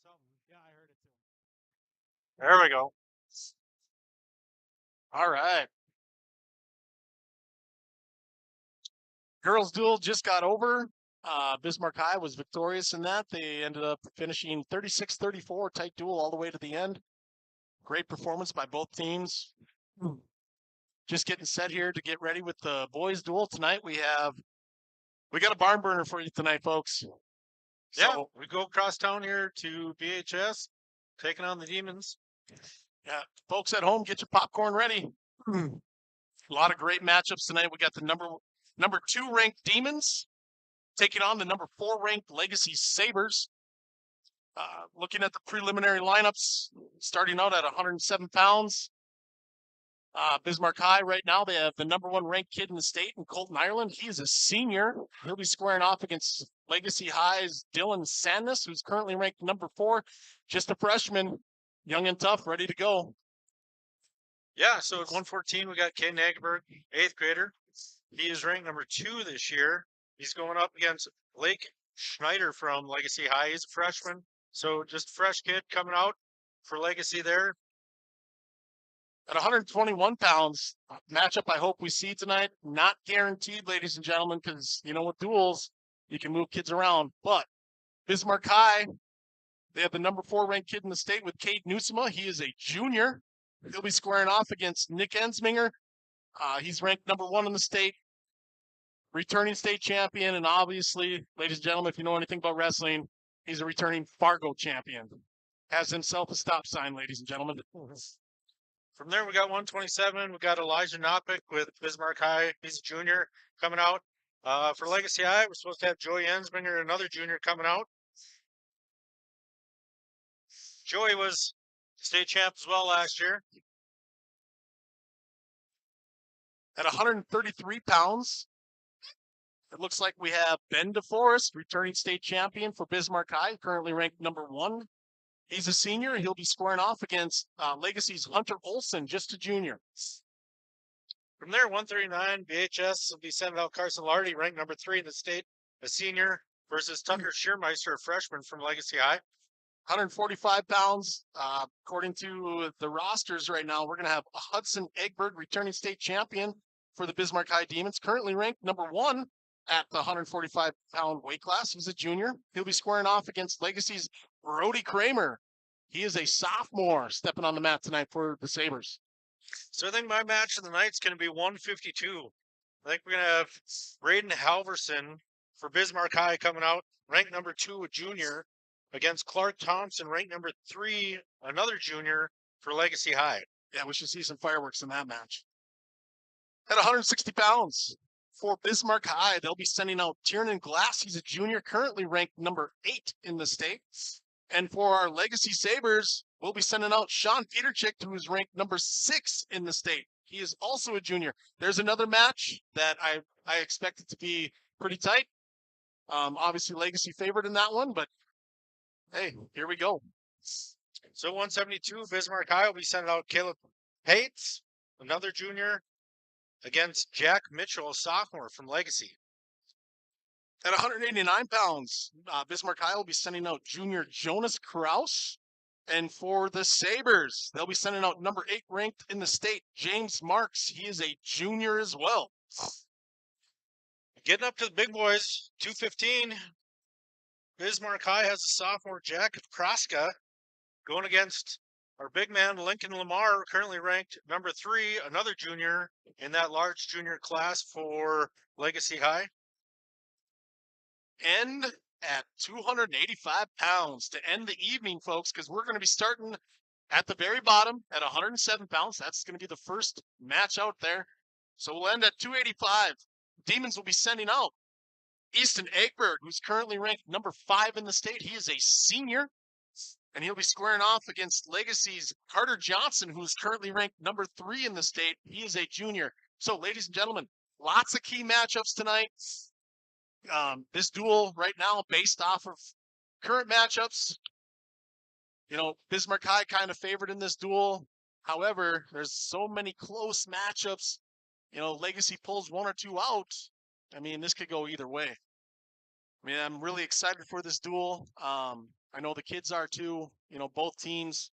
Something. Yeah, I heard it too. There we go. All right. Girls duel just got over. Bismarck High was victorious in that. They ended up finishing 36-34, tight duel all the way to the end. Great performance by both teams. Just getting set here to get ready with the boys duel tonight. We got a barn burner for you tonight, folks. Yeah, So we go across town here to BHS, taking on the Demons. yeah, folks at home, get your popcorn ready. A lot of great matchups tonight. We got the number 2 ranked Demons taking on the number 4 ranked Legacy Sabres. Looking at the preliminary lineups, starting out at 107 pounds. Bismarck High right now, they have the number 1 ranked kid in the state in Colton, Ireland. He is a senior. He'll be squaring off against Legacy High's Dylan Sandness, who's currently ranked number 4, just a freshman, young and tough, ready to go. Yeah, so at 114, we got Caden Hageberg, 8th grader. He is ranked number 2 this year. He's going up against Blake Schneider from Legacy High. He's a freshman, so just a fresh kid coming out for Legacy there. At 121 pounds, matchup I hope we see tonight. Not guaranteed, ladies and gentlemen, because, with duels, you can move kids around. But Bismarck High, they have the number 4 ranked kid in the state with Cade Newsema. He is a junior. He'll be squaring off against Nick Ensminger. He's ranked number 1 in the state, returning state champion. And obviously, ladies and gentlemen, if you know anything about wrestling, he's a returning Fargo champion. Has himself a stop sign, ladies and gentlemen. From there, we got 127. We got Elijah Knopick with Bismarck High. He's a junior coming out. For Legacy High, we're supposed to have Joey Ensminger, another junior, coming out. Joey was state champ as well last year. At 133 pounds, it looks like we have Ben DeForest, returning state champion for Bismarck High, currently ranked number 1. He's a senior. He'll be squaring off against Legacy's Hunter Olson, just a junior. From there, 139, BHS will be sending out Carson Lardy, ranked number 3 in the state, a senior, versus Tucker Shearmeister, a freshman from Legacy High. 145 pounds. According to the rosters right now, we're going to have Hudson Egbert, returning state champion for the Bismarck High Demons, currently ranked number 1 at the 145-pound weight class. He's a junior. He'll be squaring off against Legacy's Brody Kramer. He is a sophomore stepping on the mat tonight for the Sabres. So I think my match of the night is going to be 152. I think we're going to have Braden Halverson for Bismarck High coming out, ranked number 2, a junior, against Clark Thompson, ranked number 3, another junior for Legacy High. Yeah, we should see some fireworks in that match. At 160 pounds for Bismarck High, they'll be sending out Tiernan Glass. He's a junior, currently ranked number 8 in the state. And for our Legacy Sabres, we'll be sending out Sean Peterchick, who is ranked number 6 in the state. He is also a junior. There's another match that I expect it to be pretty tight. Obviously, Legacy favored in that one, but hey, here we go. So 172, Bismarck High will be sending out Caleb Pates, another junior, against Jack Mitchell, a sophomore from Legacy. At 189 pounds, Bismarck High will be sending out junior Jonas Kraus. And for the Sabres, they'll be sending out number 8 ranked in the state, James Marks. He is a junior as well. Getting up to the big boys, 215. Bismarck High has a sophomore, Jack Kraska, going against our big man, Lincoln Lamar, currently ranked number 3, another junior in that large junior class for Legacy High. And at 285 pounds to end the evening, folks, because we're going to be starting at the very bottom at 107 pounds. That's going to be the first match out there. So we'll end at 285. Demons will be sending out Easton Egbert, who's currently ranked number 5 in the state. He is a senior, and he'll be squaring off against Legacy's Carter Johnson, who's currently ranked number 3 in the state. He is a junior. So, ladies and gentlemen, lots of key matchups tonight. This duel right now, based off of current matchups, Bismarck High kind of favored in this duel. However, there's so many close matchups. Legacy pulls 1 or 2 out. I mean, this could go either way. I mean, I'm really excited for this duel. I know the kids are too. Both teams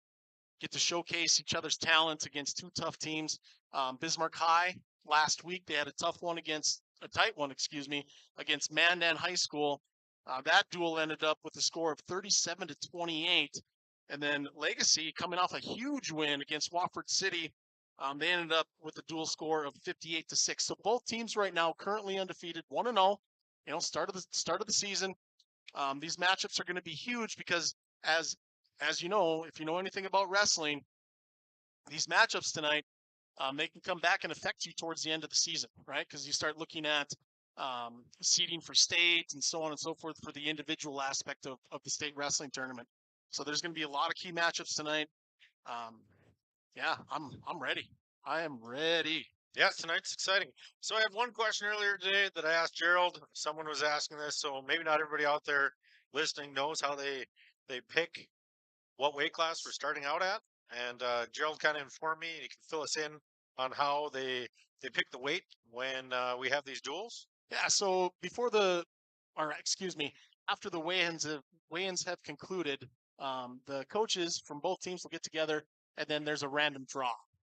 get to showcase each other's talent against two tough teams. Bismarck High last week, they had a tight one, against Mandan High School. That duel ended up with a score of 37-28. And then Legacy, coming off a huge win against Wofford City, they ended up with a dual score of 58-6. So both teams right now currently undefeated, 1-0. Start of the season. These matchups are going to be huge because as you know, if you know anything about wrestling, these matchups tonight, they can come back and affect you towards the end of the season, right? Because you start looking at seeding for state and so on and so forth for the individual aspect of the state wrestling tournament. So there's going to be a lot of key matchups tonight. Yeah, I'm ready. I am ready. Yeah, tonight's exciting. So I had one question earlier today that I asked Gerald. Someone was asking this, so maybe not everybody out there listening knows how they pick what weight class we're starting out at. And Gerald kind of informed me, and he can fill us in on how they pick the weight when we have these duels. Yeah, so after the weigh-ins have concluded, the coaches from both teams will get together, and then there's a random draw.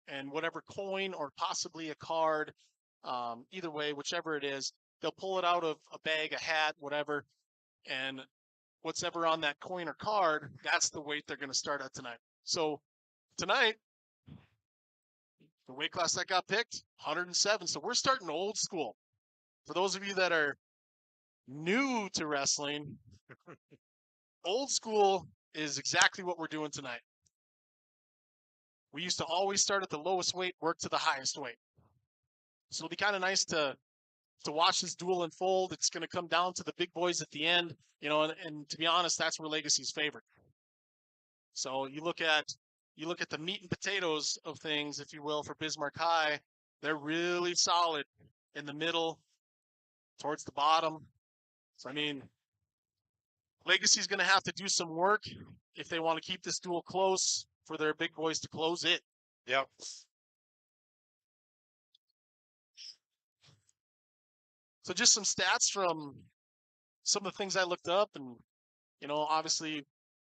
And whatever coin or possibly a card, either way, whichever it is, they'll pull it out of a bag, a hat, whatever, and what's ever on that coin or card, that's the weight they're going to start at tonight. So tonight, the weight class that got picked, 107. So we're starting old school. For those of you that are new to wrestling, old school is exactly what we're doing tonight. We used to always start at the lowest weight, work to the highest weight. So it'll be kind of nice to watch this duel unfold. It's going to come down to the big boys at the end, and to be honest, that's where Legacy's favored. So you look at the meat and potatoes of things, if you will, for Bismarck High. They're really solid in the middle, towards the bottom. So I mean, Legacy's going to have to do some work if they want to keep this duel close for their big boys to close it. Yep. So just some stats from some of the things I looked up, and obviously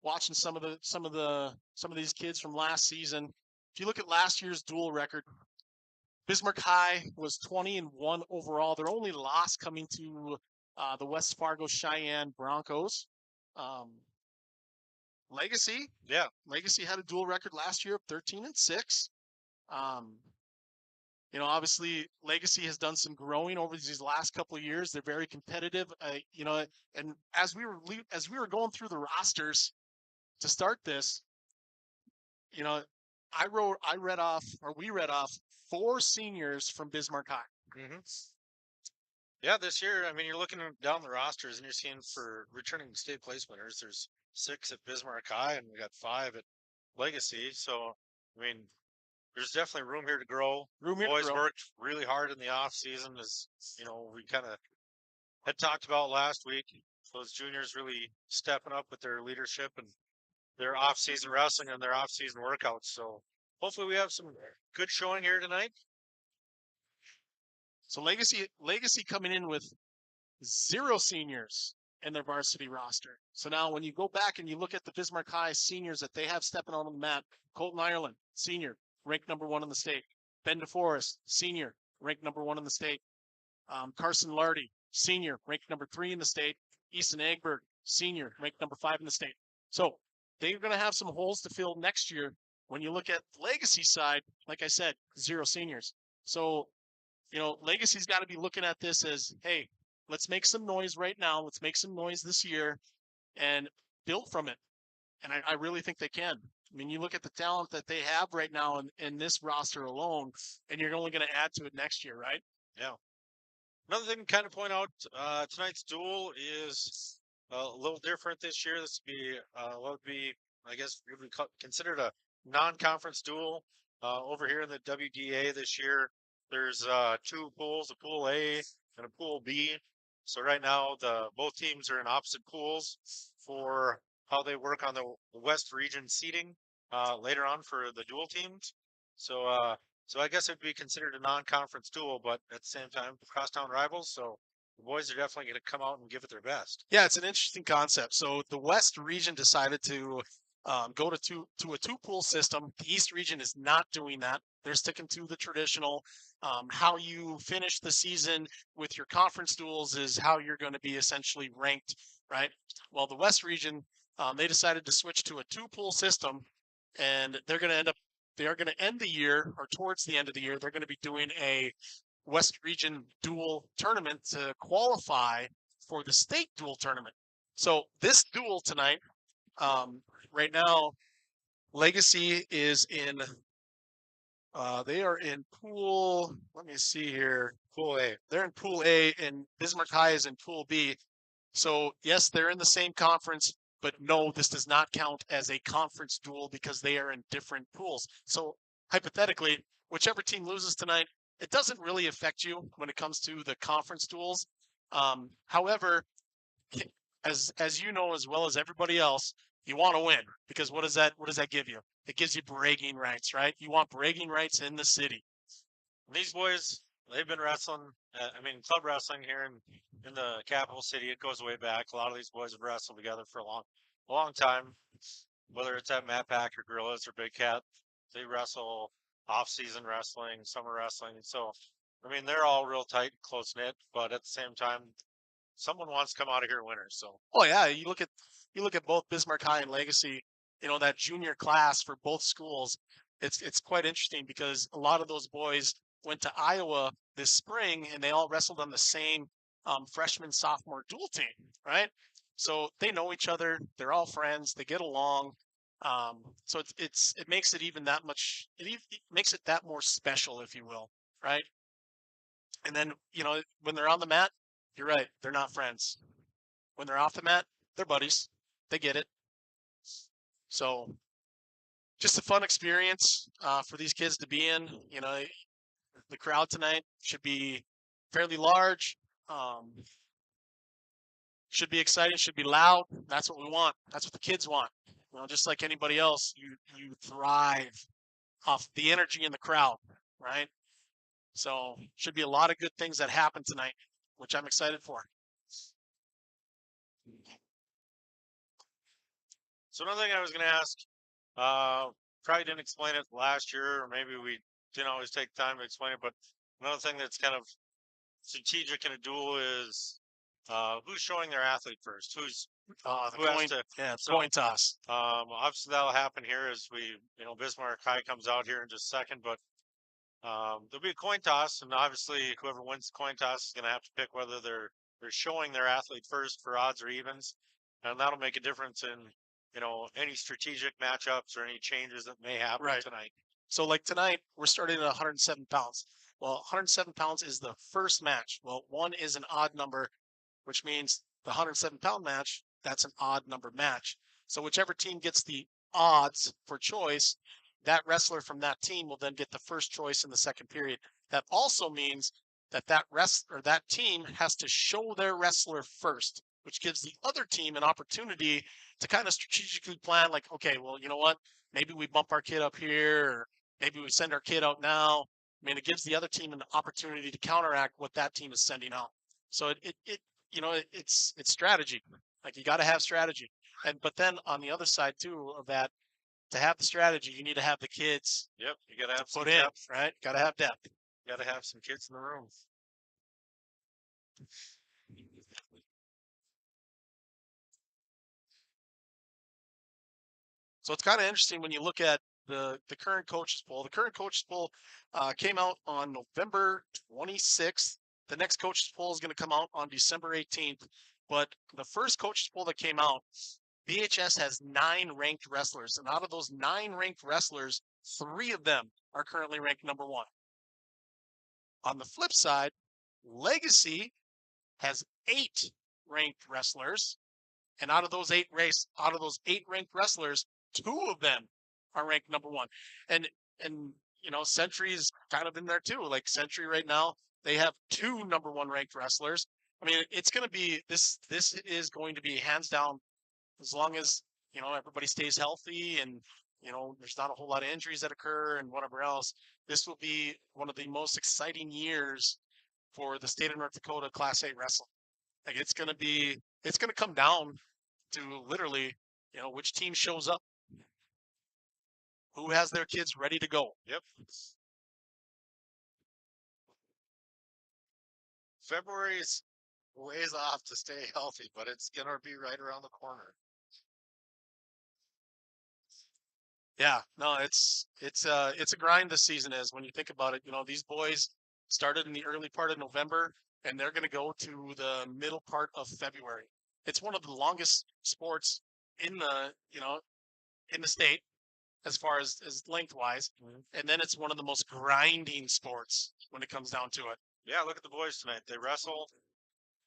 watching some of these kids from last season. If you look at last year's duel record, Bismarck High was 20-1 overall. Their only loss coming to the West Fargo Cheyenne Broncos. Legacy had a duel record last year of 13-6. Obviously Legacy has done some growing over these last couple of years. They're very competitive. And as we were going through the rosters to start this, we read off 4 seniors from Bismarck High. Mm-hmm. Yeah, this year, I mean, you're looking down the rosters and you're seeing for returning state place winners, there's 6 at Bismarck High and we got 5 at Legacy. So, I mean, there's definitely room here to grow. Boys worked really hard in the off season, as we kind of had talked about last week. Those juniors really stepping up with their leadership and their off season wrestling and their off season workouts. So hopefully we have some good showing here tonight. So Legacy coming in with 0 seniors in their varsity roster. So now when you go back and you look at the Bismarck High seniors that they have stepping on the mat, Colton Ireland, senior, ranked number 1 in the state. Ben DeForest, senior, ranked number 1 in the state. Carson Lardy, senior, ranked number 3 in the state. Easton Egberg, senior, ranked number 5 in the state. So they're going to have some holes to fill next year. When you look at Legacy side, like I said, 0 seniors. So, Legacy's got to be looking at this as, hey, let's make some noise right now. Let's make some noise this year and build from it. And I really think they can. I mean, you look at the talent that they have right now in this roster alone, and you're only going to add to it next year, right? Yeah. Another thing to kind of point out, tonight's duel is a little different this year. This would be, I guess, would be considered a non-conference duel. Over here in the WDA this year, there's 2 pools, a pool A and a pool B. So right now, both teams are in opposite pools for how they work on the West region seating later on for the dual teams. So I guess it'd be considered a non-conference duel, but at the same time, crosstown rivals. So the boys are definitely going to come out and give it their best. Yeah, it's an interesting concept. So the West region decided to go to a two pool system. The East region is not doing that. They're sticking to the traditional. How you finish the season with your conference duels is how you're going to be essentially ranked, right? Well, the West region, they decided to switch to a two pool system, and they are going to end the year, or towards the end of the year, they're going to be doing a West region dual tournament to qualify for the state dual tournament. So this duel tonight, um, right now, Legacy is in. They are in pool. Let me see here. Pool A. They're in pool A, and Bismarck High is in pool B. So yes, they're in the same conference, but no, this does not count as a conference duel because they are in different pools. So hypothetically, whichever team loses tonight, it doesn't really affect you when it comes to the conference duels. However, as you know as well as everybody else, you want to win because what does that give you? It gives you bragging rights, right? You want bragging rights in the city. These boys, they've been wrestling. I mean, club wrestling here in the capital city. It goes way back. A lot of these boys have wrestled together for a long time. Whether it's at Matt Pack or Gorillas or Big Cat, they wrestle off-season wrestling, summer wrestling. So, I mean, they're all real tight, close knit. But at the same time, someone wants to come out of here winners. So, Oh yeah, you look at both Bismarck High and Legacy, you know, that junior class for both schools. It's quite interesting because a lot of those boys went to Iowa this spring and they all wrestled on the same freshman sophomore dual team, right? So they know each other, they're all friends, they get along. So it makes it even that much it makes it that more special, if you will, right? And then, you know, when they're on the mat, you're right, they're not friends. When they're off the mat, they're buddies. They get it. So just a fun experience for these kids to be in. You know, the crowd tonight should be fairly large. Um, should be exciting. Should be loud. That's what we want. That's what the kids want. You know, just like anybody else, you thrive off the energy in the crowd, right? So should be a lot of good things that happen tonight, which I'm excited for. so another thing I was going to ask, probably didn't explain it last year, or maybe we didn't always take time to explain it. But another thing that's kind of strategic in a duel is who's showing their athlete first, The who has coin, to. yeah, So coin toss. obviously that'll happen here as Bismarck High comes out here in just a second, but there'll be a coin toss, and obviously whoever wins the coin toss is going to have to pick whether they're showing their athlete first for odds or evens, and that'll make a difference in any strategic matchups or any changes that may happen Right. tonight. So like tonight, we're starting at 107 pounds. Well, 107 pounds is the first match. Well, one is an odd number, which means the 107-pound match, that's an odd number match. So whichever team gets the odds for choice, that wrestler from that team will then get the first choice in the second period. That also means that that team has to show their wrestler first, which gives the other team an opportunity to kind of strategically plan, like, okay, well, you know what? Maybe we bump our kid up here, or maybe we send our kid out now. I mean, it gives the other team an opportunity to counteract what that team is sending out. So it's strategy. Like, you got to have strategy. But then on the other side too of that, to have the strategy, you need to have the kids Yep, you got to have some put in, depth. right? Got to have depth. You got to have some kids in the room. So it's kind of interesting when you look at the current coaches poll. The current coaches poll came out on November 26th. The next coaches poll is going to come out on December 18th. But the first coaches poll that came out, BHS has 9 ranked wrestlers, and out of those 9 ranked wrestlers, 3 of them are currently ranked number 1. On the flip side, Legacy has 8 ranked wrestlers, and out of those 8 ranked wrestlers, 2 of them are ranked number 1. And you know, Century's kind of in there too. Like, Century right now, they have 2 number 1 ranked wrestlers. I mean, it's going to be this is going to be hands down, as long as, you know, everybody stays healthy and, you know, there's not a whole lot of injuries that occur and whatever else. This will be one of the most exciting years for the state of North Dakota Class A wrestling. Like it's going to come down to literally, which team shows up, who has their kids ready to go. Yep. February is ways off to stay healthy, but it's gonna be right around the corner. Yeah, no, it's a grind this season is when you think about it. These boys started in the early part of November and they're going to go to the middle part of February. It's one of the longest sports in the state as far as lengthwise, and then it's one of the most grinding sports when it comes down to it. Yeah, look at the boys tonight. They wrestle.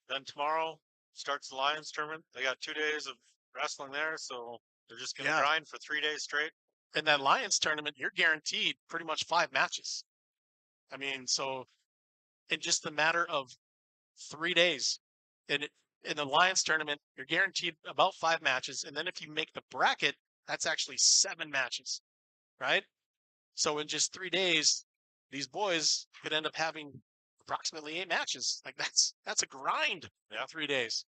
Then tomorrow starts the Lions tournament. They got 2 days of wrestling there, so they're just gonna grind for 3 days straight. In that Lions tournament, you're guaranteed pretty much 5 matches. I mean, so in just a matter of 3 days, in the Lions tournament, you're guaranteed about 5 matches, and then if you make the bracket, that's actually 7 matches, right? So in just 3 days, these boys could end up having approximately 8 matches. Like that's a grind in 3 days.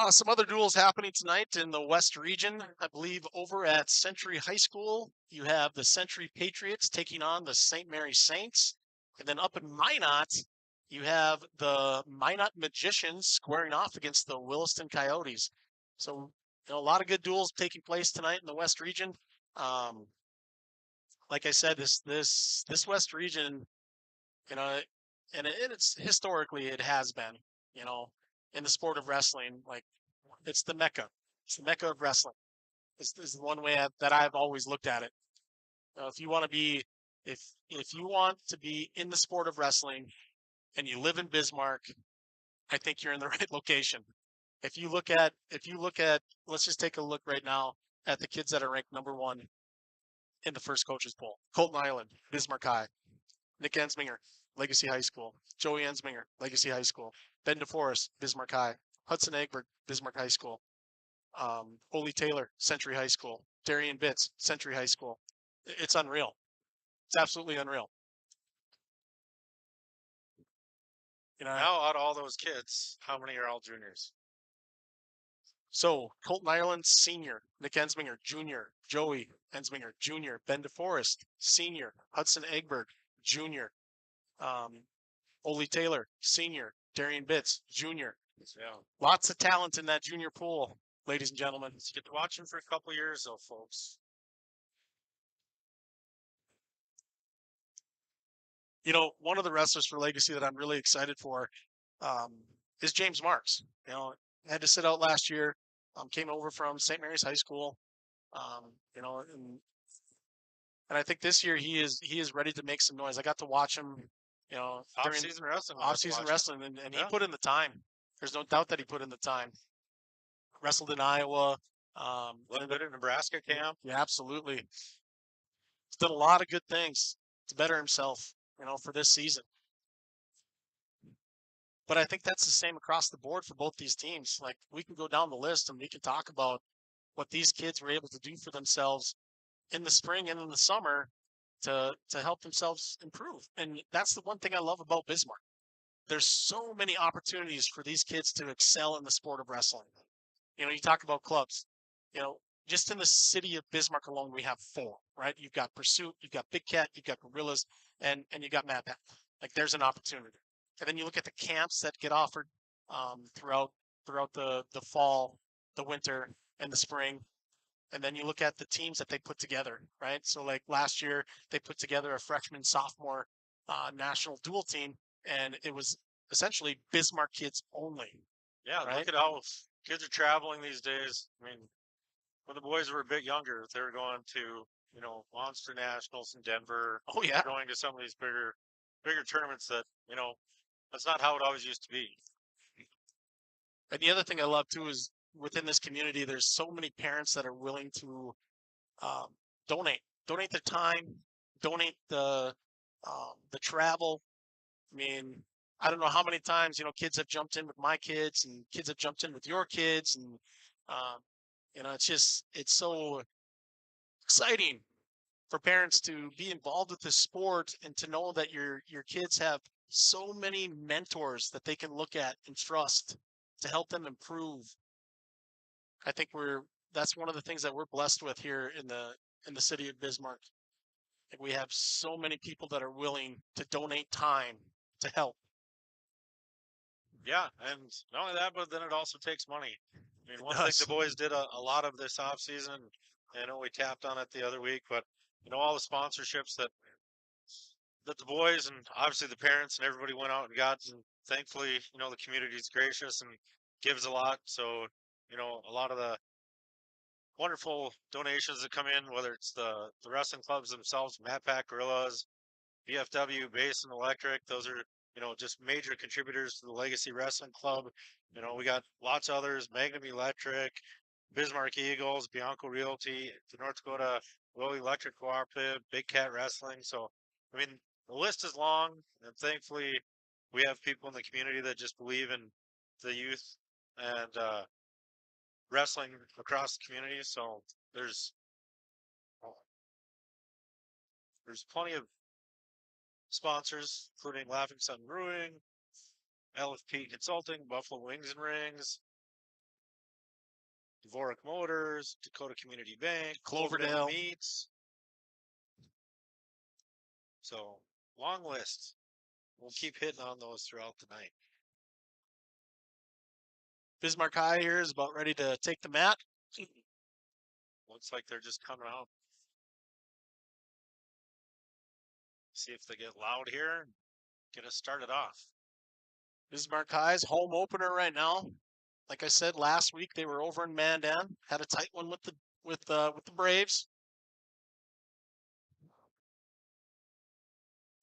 Some other duels happening tonight in the West region. I believe over at Century High School, you have the Century Patriots taking on the St. Mary Saints. And then up in Minot, you have the Minot Magicians squaring off against the Williston Coyotes. So, a lot of good duels taking place tonight in the West region. Like I said, this West region, and it's historically it has been, in the sport of wrestling, like it's the mecca. It's the mecca of wrestling. This is the one way that I've always looked at it. If you want to be, if you want to be in the sport of wrestling, and you live in Bismarck, I think you're in the right location. If you look at, let's just take a look right now at the kids that are ranked number 1 in the first coaches poll. Colton Island, Bismarck High. Nick Ensminger, Legacy High School. Joey Ensminger, Legacy High School. Ben DeForest, Bismarck High. Hudson Egbert, Bismarck High School. Ole Taylor, Century High School. Darian Bitts, Century High School. It's unreal. It's absolutely unreal. Now, out of all those kids, how many are all juniors? So Colton Ireland, senior. Nick Ensminger, junior. Joey Ensminger, junior. Ben DeForest, senior. Hudson Egbert, junior. Ole Taylor, senior. Darian Bitts, junior. Yeah. Lots of talent in that junior pool, ladies and gentlemen. Let's get to watch him for a couple years, though, folks. One of the wrestlers for Legacy that I'm really excited for is James Marks. Had to sit out last year. Came over from St. Mary's High School. And I think this year he is ready to make some noise. I got to watch him, Off-season wrestling. Off-season wrestling, and he put in the time. There's no doubt that he put in the time. Wrestled in Iowa. A little bit in Nebraska camp. Yeah, absolutely. He's done a lot of good things to better himself, for this season. But I think that's the same across the board for both these teams. Like we can go down the list and we can talk about what these kids were able to do for themselves in the spring and in the summer to help themselves improve. And that's the one thing I love about Bismarck. There's so many opportunities for these kids to excel in the sport of wrestling. You talk about clubs, just in the city of Bismarck alone, we have 4, right? You've got Pursuit, you've got Big Cat, you've got Gorillas, and you got Mad Pack. Like there's an opportunity. And then you look at the camps that get offered throughout the fall, the winter, and the spring. And then you look at the teams that they put together, right? So like last year, they put together a freshman, sophomore national dual team, and it was essentially Bismarck kids only. Yeah, right? Look at how kids are traveling these days. I mean, when the boys were a bit younger, they were going to, Monster Nationals in Denver. Oh, yeah. Going to some of these bigger tournaments that, that's not how it always used to be. And the other thing I love too is within this community, there's so many parents that are willing to donate their time, donate the travel. I mean, I don't know how many times, kids have jumped in with my kids and kids have jumped in with your kids. And, it's so exciting for parents to be involved with this sport and to know that your kids have so many mentors that they can look at and trust to help them improve. I think that's one of the things that we're blessed with here in the city of Bismarck. Like, we have so many people that are willing to donate time to help. Yeah, and not only that, but then it also takes money. I mean, one thing does. the boys did a lot of this off season. I know we tapped on it the other week, but all the sponsorships that the boys and obviously the parents and everybody went out and got, and thankfully, the community's gracious and gives a lot. So, a lot of the wonderful donations that come in, whether it's the wrestling clubs themselves, Mad Pack Gorillas, VFW, Basin Electric, those are, just major contributors to the Legacy Wrestling Club. We got lots of others, Magnum Electric, Bismarck Eagles, Bianco Realty, the North Dakota Will Electric Cooperative, Big Cat Wrestling. So, I mean, the list is long, and thankfully we have people in the community that just believe in the youth and wrestling across the community. So there's plenty of sponsors, including Laughing Sun Brewing, LFP Consulting, Buffalo Wings and Rings, Dvorak Motors, Dakota Community Bank, Cloverdale Meats. So, long list. We'll keep hitting on those throughout the night. Bismarck High here is about ready to take the mat. Looks like they're just coming out. See if they get loud here and get us started off. Bismarck High's home opener right now. Like I said last week, they were over in Mandan, had a tight one with the Braves.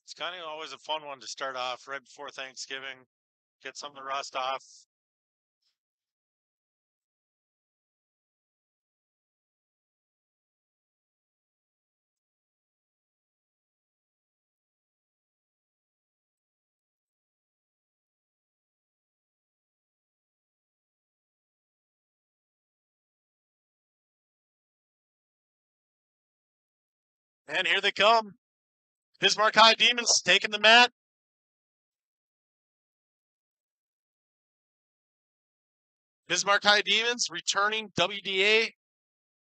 It's kind of always a fun one to start off right before Thanksgiving. Get something to rust off. And here they come. Bismarck High Demons taking the mat. Bismarck High Demons returning WDA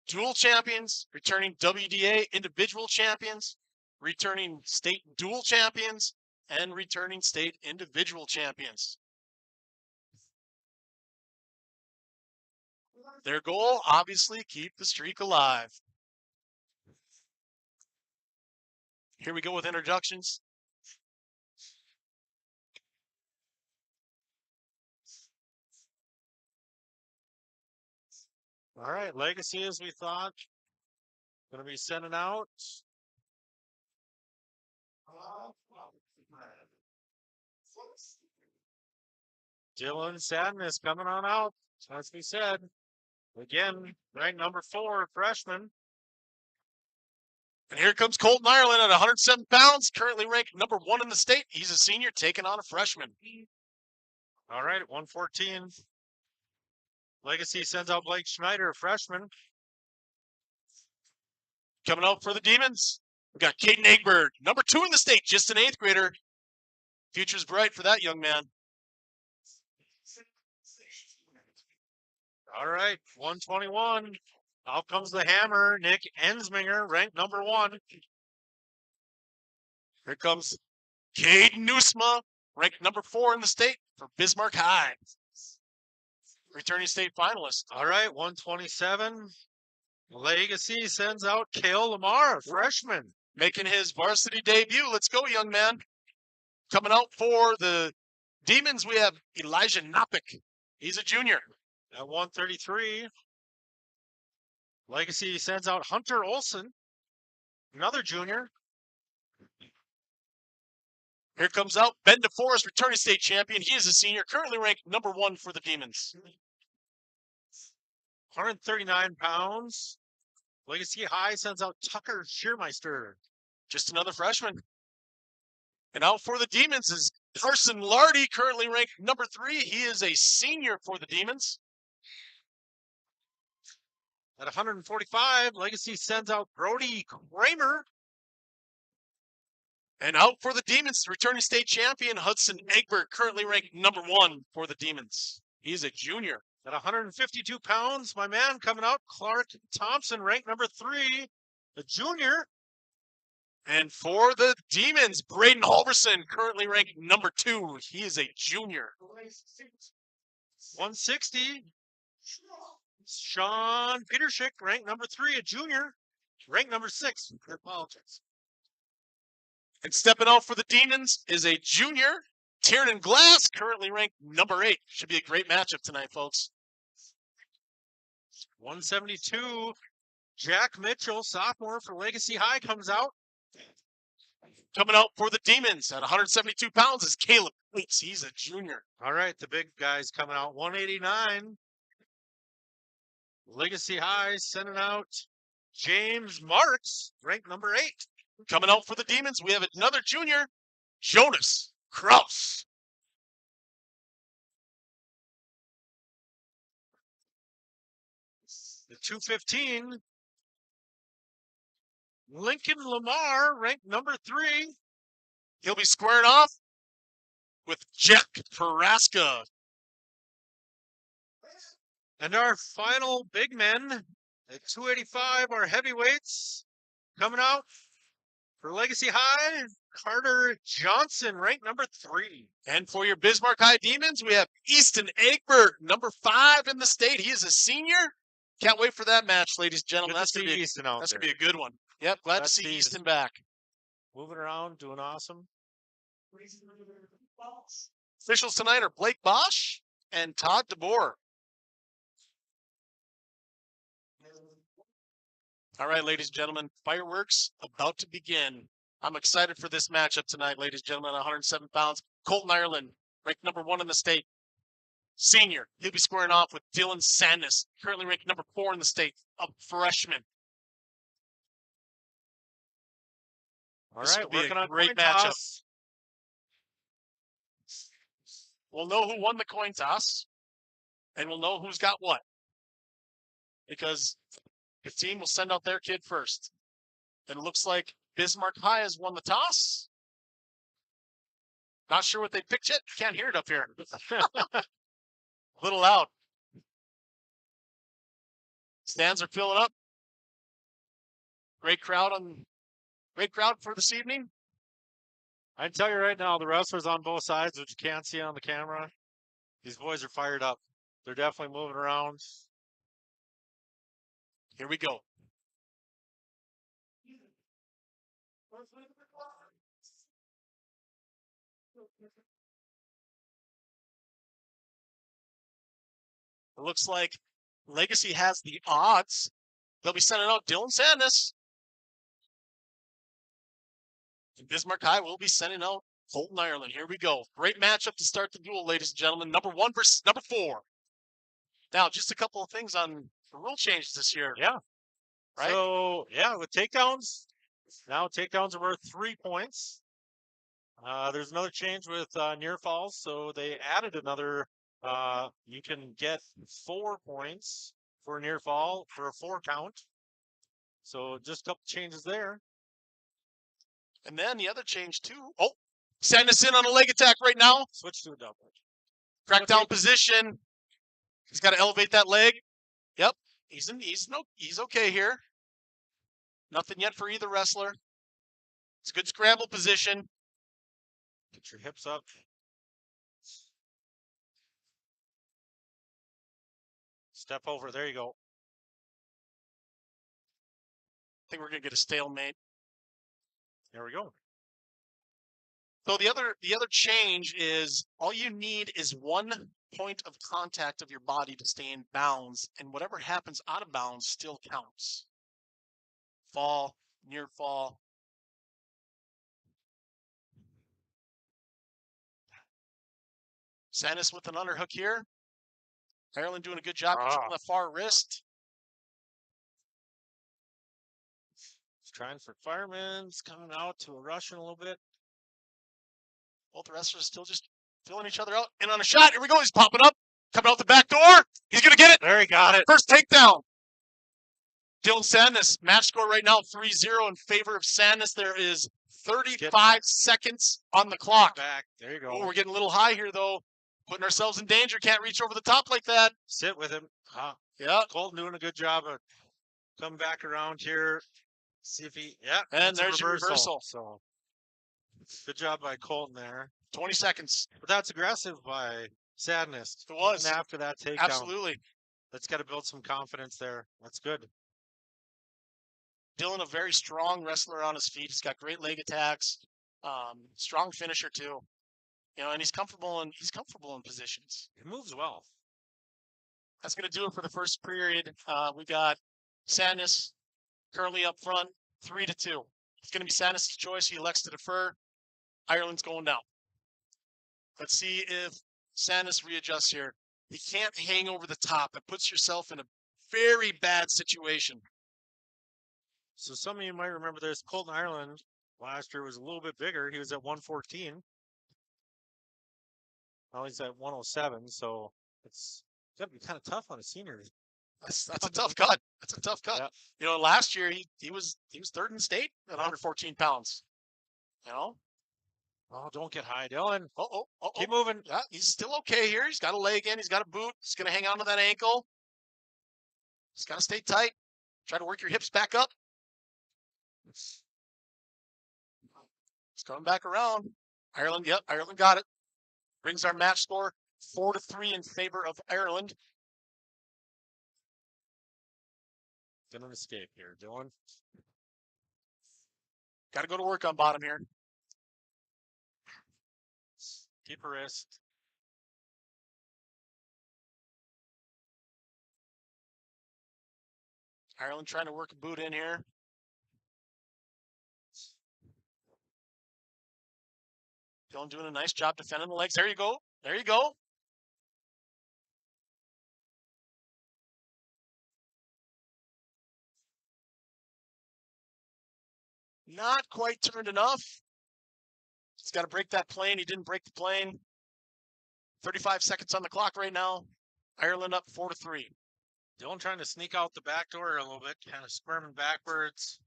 dual champions, returning WDA individual champions, returning state dual champions, and returning state individual champions. Their goal, obviously, keep the streak alive. Here we go with introductions. All right, Legacy as we thought. Going to be sending out. Dylan Sadden is coming on out, as we said. Again, ranked number 4, freshman. And here comes Colton Ireland at 107 pounds, currently ranked number 1 in the state. He's a senior taking on a freshman. All right, 114. Legacy sends out Blake Schneider, a freshman. Coming out for the Demons, we got Caden Egbert, number 2 in the state, just an 8th grader. Future's bright for that young man. All right, 121. Out comes the hammer, Nick Ensminger, ranked number 1. Here comes Caden Newsma, ranked number 4 in the state for Bismarck High. Returning state finalist. All right, 127. Legacy sends out Kale Lamar, a freshman. Making his varsity debut. Let's go, young man. Coming out for the Demons, we have Elijah Nopik. He's a junior. At 133, Legacy sends out Hunter Olson, another junior. Here comes out Ben DeForest, returning state champion. He is a senior, currently ranked number 1 for the Demons. 139 pounds. Legacy High sends out Tucker Shearmeister. Just another freshman. And out for the Demons is Carson Lardy, currently ranked number 3. He is a senior for the Demons. At 145, Legacy sends out Brody Kramer. And out for the Demons, returning state champion Hudson Egbert, currently ranked number 1 for the Demons. He's a junior. At 152 pounds, my man coming out, Clark Thompson, ranked number 3, a junior. And for the Demons, Braden Halverson, currently ranked number 2. He is a junior. 160, Sean Peterschick, ranked number 3, a junior. Ranked number 6. I apologize. And stepping out for the Demons is a junior, Tiernan Glass, currently ranked number 8. Should be a great matchup tonight, folks. 172, Jack Mitchell, sophomore for Legacy High, comes out. Coming out for the Demons at 172 pounds is Caleb Waits. He's a junior. All right, the big guys coming out. 189, Legacy High sending out James Marks, ranked number 8. Coming out for the Demons, we have another junior, Jonas Kraus. The 215, Lincoln Lamar, ranked number 3. He'll be squaring off with Jack Paraska. And our final big men at 285, our heavyweights coming out for Legacy High, Carter Johnson, ranked number 3. And for your Bismarck High Demons, we have Easton Egbert, number 5 in the state. He is a senior. Can't wait for that match, ladies and gentlemen. That's going to be a good one. Yep, glad to see Easton back. Moving around, doing awesome. Officials tonight are Blake Bosch and Todd DeBoer. All right, ladies and gentlemen, fireworks about to begin. I'm excited for this matchup tonight, ladies and gentlemen, at 107 pounds. Colton Ireland, ranked number 1 in the state. Senior. He'll be squaring off with Dylan Sandness, currently ranked number 4 in the state, a freshman. All right, working on a great matchup. We'll know who won the coin toss, and we'll know who's got what. Because the team will send out their kid first. And it looks like Bismarck High has won the toss. Not sure what they picked yet. Can't hear it up here. A little loud. Stands are filling up. Great crowd for this evening. I can tell you right now, the wrestlers on both sides, which you can't see on the camera, these boys are fired up. They're definitely moving around. Here we go. It looks like Legacy has the odds. They'll be sending out Dylan Sandness. And Bismarck High will be sending out Colton Ireland. Here we go. Great matchup to start the duel, ladies and gentlemen. Number 1 versus number 4. Now, just a couple of things on the rule changes this year. Yeah. Right? So, yeah, with takedowns, now takedowns are worth 3 points. There's another change with near falls, so they added another. You can get 4 points for a near fall for a 4 count. So just a couple changes there. And then the other change too. Oh, Sandness in on a leg attack right now. Switch to a double. Crackdown position. He's got to elevate that leg. Yep, he's okay here. Nothing yet for either wrestler. It's a good scramble position. Get your hips up. Step over. There you go. I think we're gonna get a stalemate. There we go. So the other change is all you need is 1 point of contact of your body to stay in bounds, and whatever happens out of bounds still counts. Fall, near fall. Sandus with an underhook here. Ireland doing a good job controlling the far wrist. Trying for firemen's, coming out to a Russian a little bit. Both the wrestlers still just filling each other out. In on a shot. Here we go. He's popping up. Coming out the back door. He's going to get it. There he got it. First takedown. Dylan Sandnes. Match score right now 3-0 in favor of Sandnes. There is 35 seconds on the clock. Back. There you go. Oh, we're getting a little high here, though. Putting ourselves in danger. Can't reach over the top like that. Sit with him. Yeah. Colton doing a good job of coming back around here. See if he, yeah. And there's your reversal. So good job by Colton there. 20 seconds. But that's aggressive by Sadness. It was. And after that takedown. Absolutely. That's got to build some confidence there. That's good. Dylan, a very strong wrestler on his feet. He's got great leg attacks. Strong finisher too. You know, and he's comfortable in positions. He moves well. That's going to do it for the first period. We got Sandnes currently up front, 3-2. It's going to be Sandnes' choice. He elects to defer. Ireland's going down. Let's see if Sandnes readjusts here. He can't hang over the top. It puts yourself in a very bad situation. So some of you might remember this. Colton Ireland last year was a little bit bigger. He was at 114. Now he's at 107. So it's got to be kind of tough on a senior. That's a tough cut. That's a tough cut. Yeah. You know, last year he was third in the state at 114 pounds. You know. Oh, don't get high, Dylan. Keep Oh. moving. Yeah, he's still okay here. He's got a leg in. He's got a boot. He's going to hang on to that ankle. He's got to stay tight. Try to work your hips back up. It's coming back around. Ireland, yep, Ireland got it. Brings our match score 4-3 in favor of Ireland. Gonna escape here, Dylan. Got to go to work on bottom here. Keep a wrist. Ireland trying to work a boot in here. Dylan doing a nice job defending the legs. There you go. There you go. Not quite turned enough. He's got to break that plane. He didn't break the plane. 35 seconds on the clock right now. Ireland up 4-3. Dylan trying to sneak out the back door a little bit, kind of squirming backwards.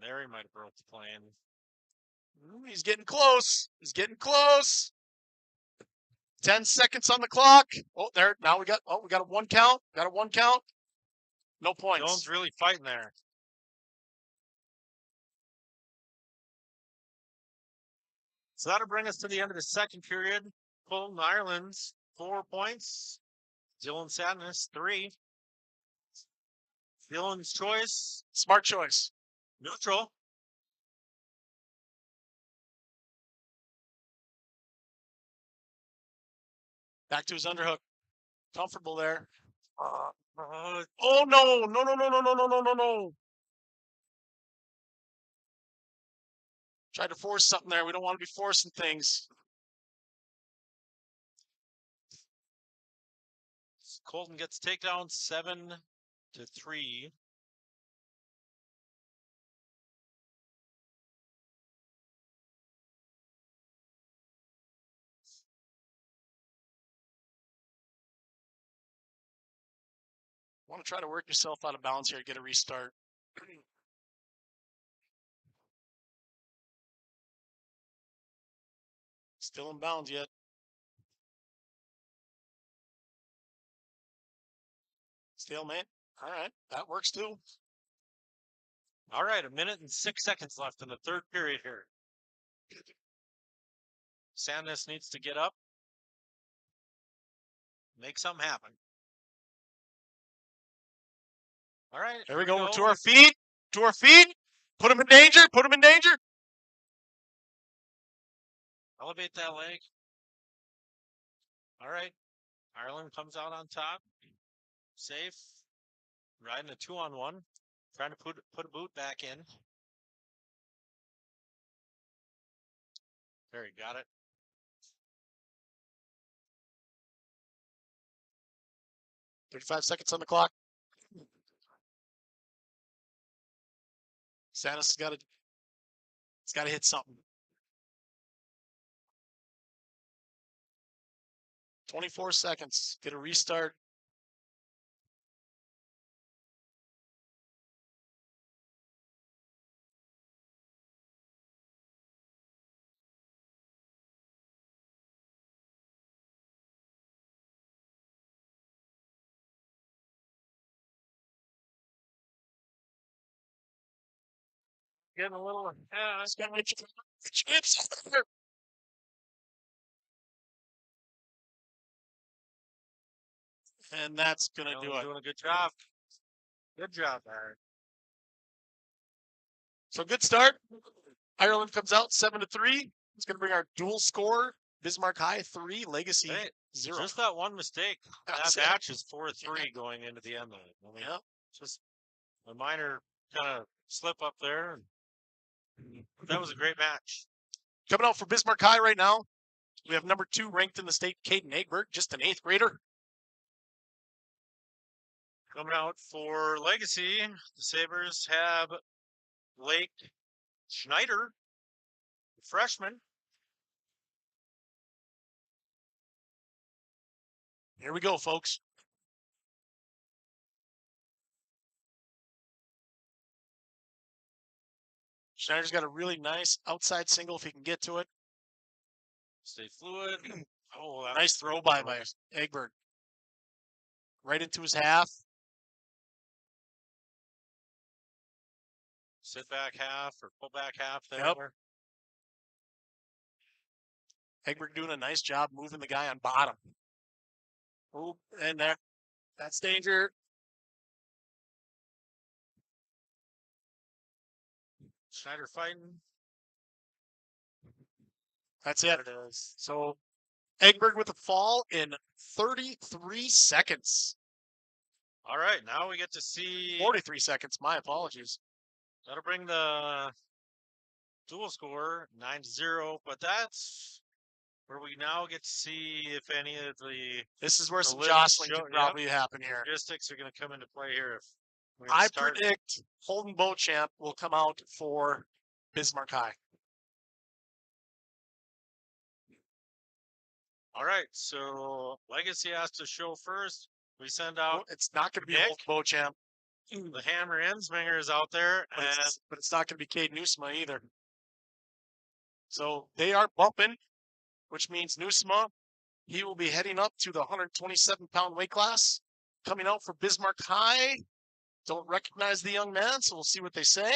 There he might have broke the plane. He's getting close. He's getting close. 10 seconds on the clock. Oh, there. Now we got a one count. Got a one count. No points. Dylan's really fighting there. So that'll bring us to the end of the second period. Colton Ireland's 4 points. Dylan Sadness 3. Dylan's choice. Smart choice. Neutral. Back to his underhook. Comfortable there. Oh no. Tried to force something there. We don't want to be forcing things. Colton gets takedown 7-3. Want to try to work yourself out of bounds here to get a restart. Still in bounds yet. Stalemate. All right, that works too. All right, 1 minute and 6 seconds left in the third period here. Sandnes needs to get up, make something happen. All right. There we go. To our feet. To our feet. Put him in danger. Put him in danger. Elevate that leg. All right. Ireland comes out on top. Safe. Riding a 2-on-1. Trying to put a boot back in. There, he got it. 35 seconds on the clock. Stannis has got to hit something. 24 seconds. Get a restart. Getting a little. It's got chips. And that's going to do it. Doing a good job. Good job, Aaron. So good start. Ireland comes out 7-3. It's going to bring our dual score. Bismarck High 3, Legacy 0. Just that one mistake. That match is 4-3 going into the end of it. I mean, just a minor kind of slip up there. That was a great match. Coming out for Bismarck High right now, we have number 2 ranked in the state, Caden Egbert, just an 8th grader. Coming out for Legacy, the Sabres have Blake Schneider, freshman. Here we go, folks. Schneider's got a really nice outside single if he can get to it. Stay fluid. Oh, nice throw by Egbert. Right into his half. Sit back half or pull back half there. Yep. Egbert doing a nice job moving the guy on bottom. Oh, and that's danger. Schneider fighting. That's it. It is. So Egbert with a fall in 33 seconds. All right, now we get to see 43 seconds. My apologies. That'll bring the dual score 9-0, but that's where we now get to see if any of the. This is where some jostling could probably happen here. Logistics are going to come into play here. I predict Holden Beauchamp will come out for Bismarck High. All right, so Legacy has to show first. We send out. It's not going to be Holden Beauchamp. The Hammer Ensminger is out there, but it's not going to be Cade Newsma either. So they are bumping, which means Newsma, he will be heading up to the 127-pound weight class. Coming out for Bismarck High. Don't recognize the young man, so we'll see what they say.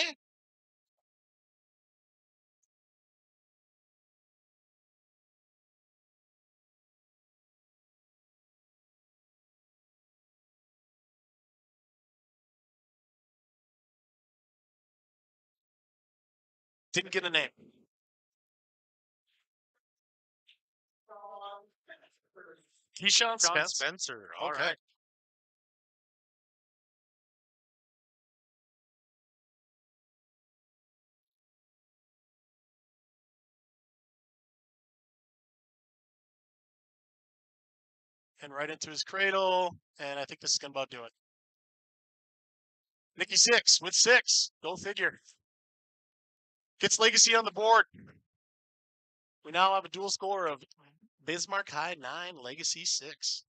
Didn't get a name. Keyshawn Spencer. All okay. Right. And right into his cradle, and I think this is going to about do it. Nikki 6 with 6. Go figure. Gets Legacy on the board. We now have a dual score of Bismarck High 9, Legacy 6.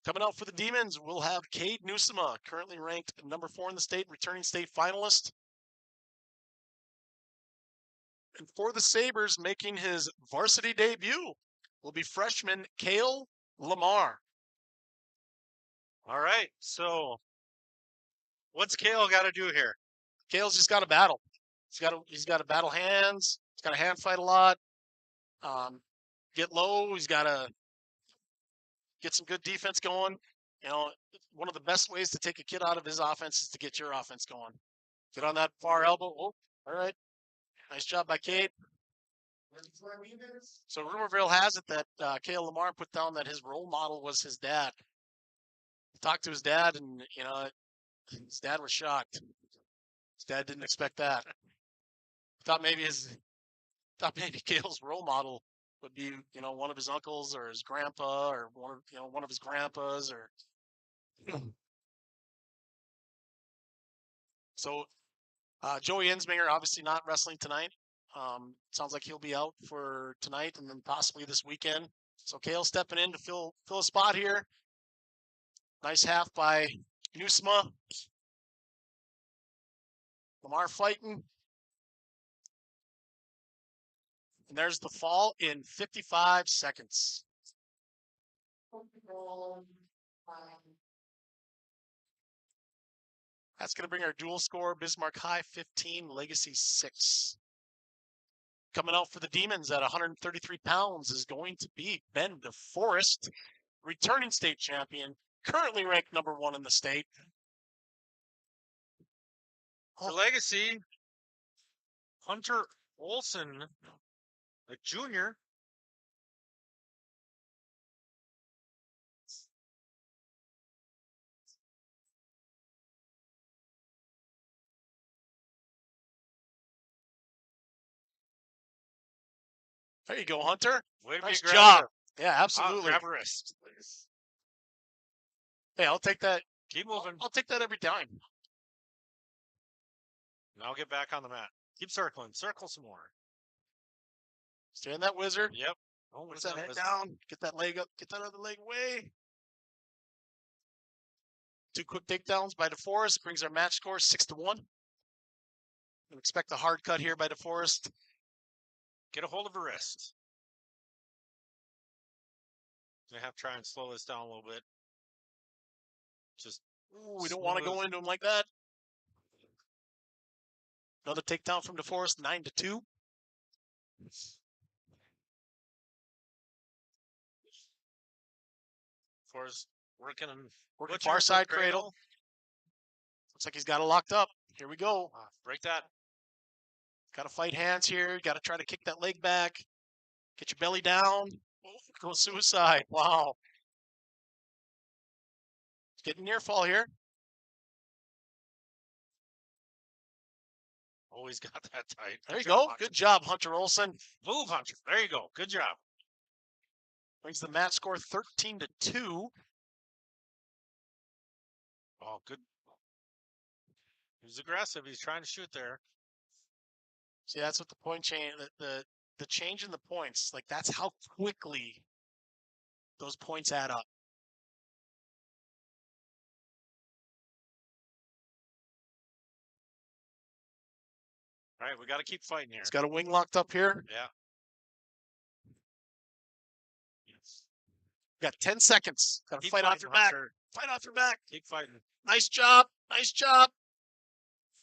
Coming out for the Demons, we'll have Cade Newsma, currently ranked number 4 in the state, returning state finalist. And for the Sabres, making his varsity debut, will be freshman Cale Lamar. All right, so what's Cale got to do here? Cale's just got to battle. He's got to battle hands. He's got to hand fight a lot. Get low. He's got to get some good defense going. You know, one of the best ways to take a kid out of his offense is to get your offense going. Get on that far elbow. Oh, all right. Nice job by Cade. So rumor mill has it that Cale Lamar put down that his role model was his dad. He talked to his dad, and you know, his dad was shocked. His dad didn't expect that. Thought maybe Cale's role model would be, you know, one of his uncles or his grandpa or one of his grandpas or So Joey Insminger obviously not wrestling tonight. Sounds like he'll be out for tonight and then possibly this weekend. So Kale stepping in to fill a spot here. Nice half by Nusma. Lamar fighting. And there's the fall in 55 seconds. That's going to bring our dual score, Bismarck High 15, Legacy 6. Coming out for the Demons at 133 pounds is going to be Ben DeForest, returning state champion, currently ranked number 1 in the state. For Legacy, Hunter Olson, a junior. There you go, Hunter. Way to nice be job. Yeah, absolutely. Grab a wrist, please. Hey, I'll take that. Keep moving. I'll take that every time. Now get back on the mat. Keep circling. Circle some more. Stay in that wizard. Yep. Oh, what's that head down? Get that leg up. Get that other leg away. 2 quick takedowns by DeForest brings our match score 6-1. And expect a hard cut here by DeForest. Get a hold of a wrist. I have to try and slow this down a little bit. Just we don't want to go into him like that. Another takedown from DeForest, 9-2. DeForest working far side cradle. Looks like he's got it locked up. Here we go. Break that. Got to fight hands here. Got to try to kick that leg back. Get your belly down. Go suicide. Wow. It's getting near fall here. Always got that tight. There you go. Good job, Hunter Olson. Move, Hunter. There you go. Good job. Brings the match score 13-2. Oh, good. He's aggressive. He's trying to shoot there. See, that's what the point change, the change in the points, like that's how quickly those points add up. All right, we got to keep fighting here. He's got a wing locked up here. Yeah. Got 10 seconds. Got to fight off your back. Fight off your back. Keep fighting. Nice job. Nice job.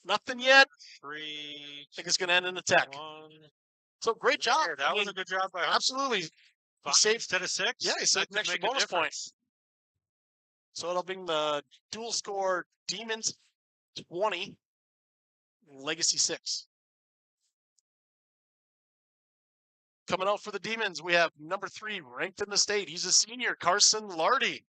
Nothing yet. 3. I think it's going to end in a tech. 1. So great job. That was a good job by Hunter. Absolutely. He saved instead of 6. Yeah, he saved an extra bonus point. So it'll bring the dual score Demons 20, Legacy 6. Coming out for the Demons, we have number 3 ranked in the state. He's a senior, Carson Lardy.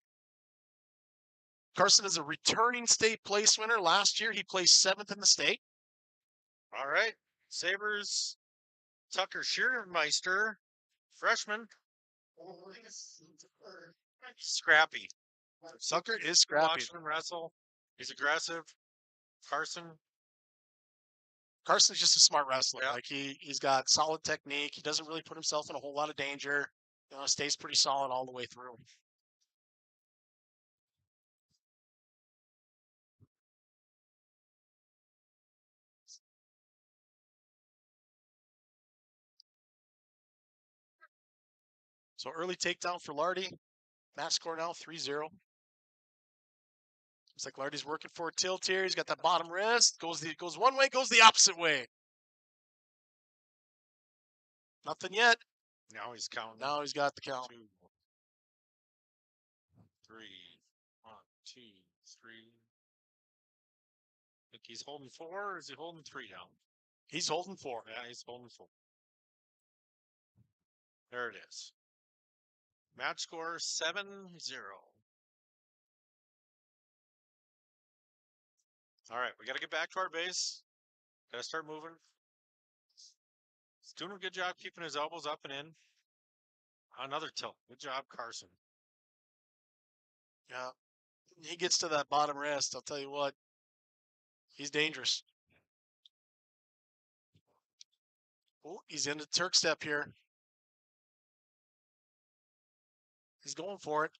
Carson is a returning state place winner. Last year, he placed 7th in the state. All right. Sabres, Tucker Schiermeister, freshman. Scrappy. Tucker is scrappy. Watch him wrestle. He's aggressive. Carson's just a smart wrestler. Yeah. Like he's got solid technique. He doesn't really put himself in a whole lot of danger. You know, stays pretty solid all the way through. So early takedown for Lardy. Match score now 3-0. Looks like Lardy's working for a tilt here. He's got that bottom wrist. Goes one way, goes the opposite way. Nothing yet. Now he's counting. Now he's got the count. 2, 3. 1, 2, 3. I think he's holding 4, or is he holding 3 down? He's holding 4. Yeah, he's holding 4. There it is. Match score 7-0. All right, we got to get back to our base. Got to start moving. He's doing a good job keeping his elbows up and in. Another tilt. Good job, Carson. Yeah. he gets to that bottom wrist, I'll tell you what, he's dangerous. Oh, he's into Turk step here. He's going for it.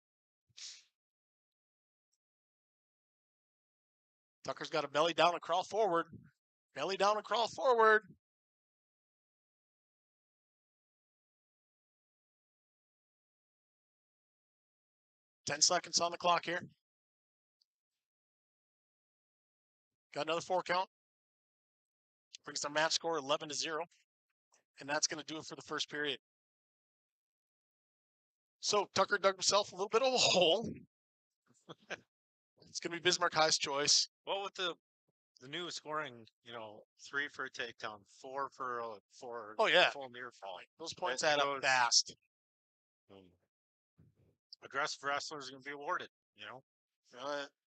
Tucker's got a belly down and crawl forward. Belly down and crawl forward. Ten seconds on the clock here. Got another 4 count. Brings the match score 11-0. And that's going to do it for the first period. So Tucker dug himself a little bit of a hole. It's going to be Bismarck High's choice. Well, with the new scoring, 3 for a takedown, 4 for Oh, yeah. full near fall. Those points add up fast. Aggressive wrestlers are going to be awarded,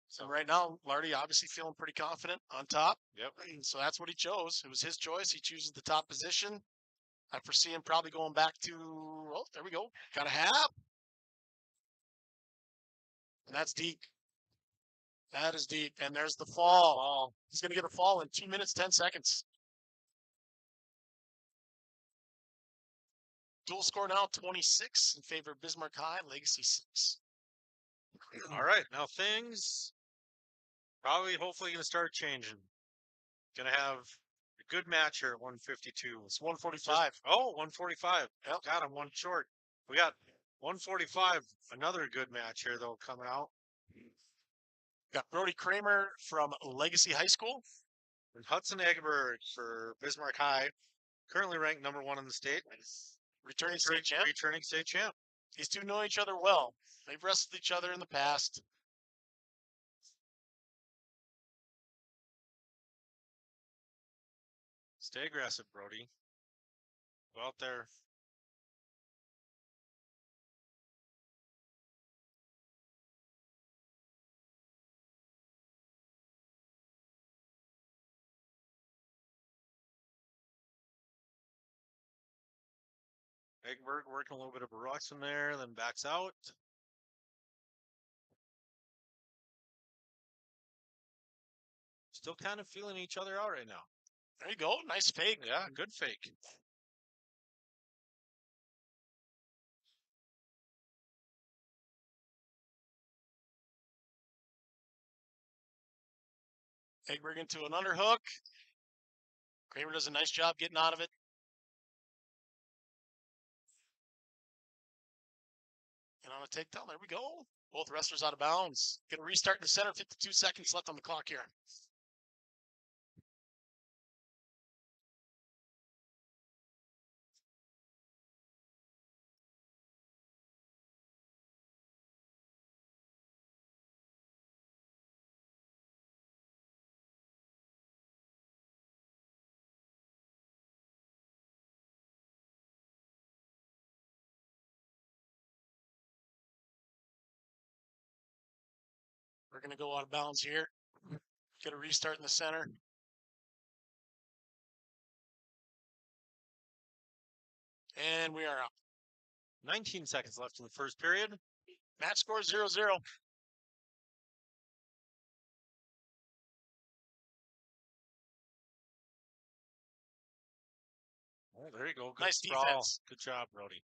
So right now, Lardy obviously feeling pretty confident on top. Yep. So that's what he chose. It was his choice. He chooses the top position. I foresee him probably going back to, oh, there we go. Got a half. And that's deep. That is deep. And there's the fall. He's going to get a fall in 2 minutes, 10 seconds. Dual score now 26 in favor of Bismarck High, Legacy 6. All right. Now things probably, hopefully, going to start changing. Going to have a good match here at 152. It's 145. 145. Yep. God, I'm one short. We got 145. Another good match here, though, coming out. Got Brody Kramer from Legacy High School. And Hudson Egbert for Bismarck High, currently ranked number 1 in the state. Returning state champ. Returning state champ. These two know each other well. They've wrestled each other in the past. Stay aggressive, Brody. Go out there. Egberg working a little bit of a rush in there, then backs out. Still kind of feeling each other out right now. There you go. Nice fake. Yeah, good fake. Egberg into an underhook. Kramer does a nice job getting out of it. And on a takedown, there we go. Both wrestlers out of bounds. Going to restart in the center. 52 seconds left on the clock here. We're going to go out of bounds here. Get a restart in the center. And we are up. 19 seconds left in the first period. Match score 0-0. Oh, there you go. Good nice sprawl. Defense. Good job, Brody.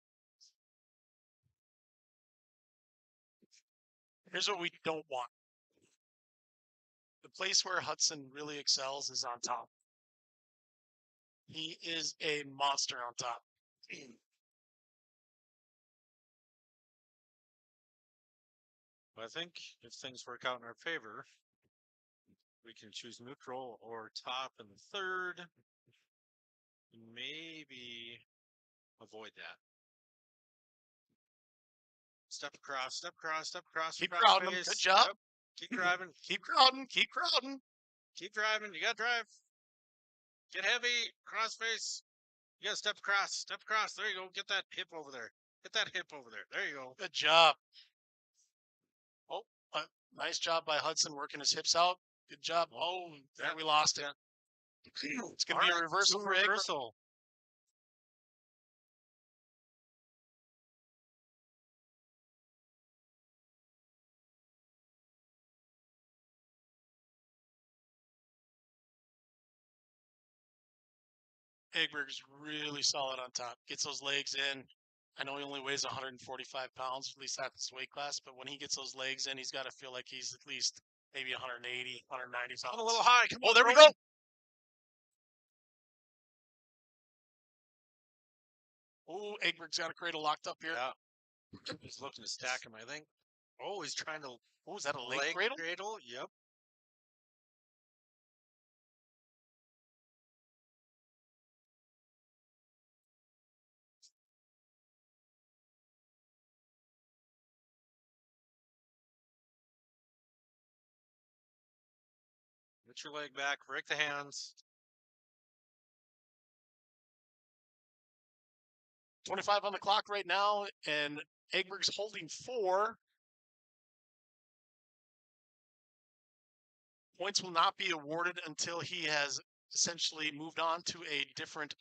Here's what we don't want. The place where Hudson really excels is on top. He is a monster on top. I think if things work out in our favor, we can choose neutral or top in the third. Maybe avoid that. Step across, step across, step across. Keep crowding him. Good job. Yep. Keep driving. Keep crowding. Keep crowding. Keep driving. You got to drive. Get heavy. Cross face. You got to step across. Step across. There you go. Get that hip over there. Get that hip over there. There you go. Good job. Oh, nice job by Hudson working his hips out. Good job. Oh, there we lost it. It's going to be a reversal for reversal. Egberg's really solid on top. Gets those legs in. I know he only weighs 145 pounds, at least that's weight class, but when he gets those legs in, he's got to feel like he's at least maybe 180, 190 pounds. A little high. Come Oh, on, there we Brody. go. Oh, Egberg's got a cradle locked up here. Yeah. He's looking to stack him, I think. Oh, he's trying to Oh, is that a leg cradle? cradle? Yep. Get your leg back. Break the hands. 25 on the clock right now, and Egberg's holding 4. Points will not be awarded until he has essentially moved on to a different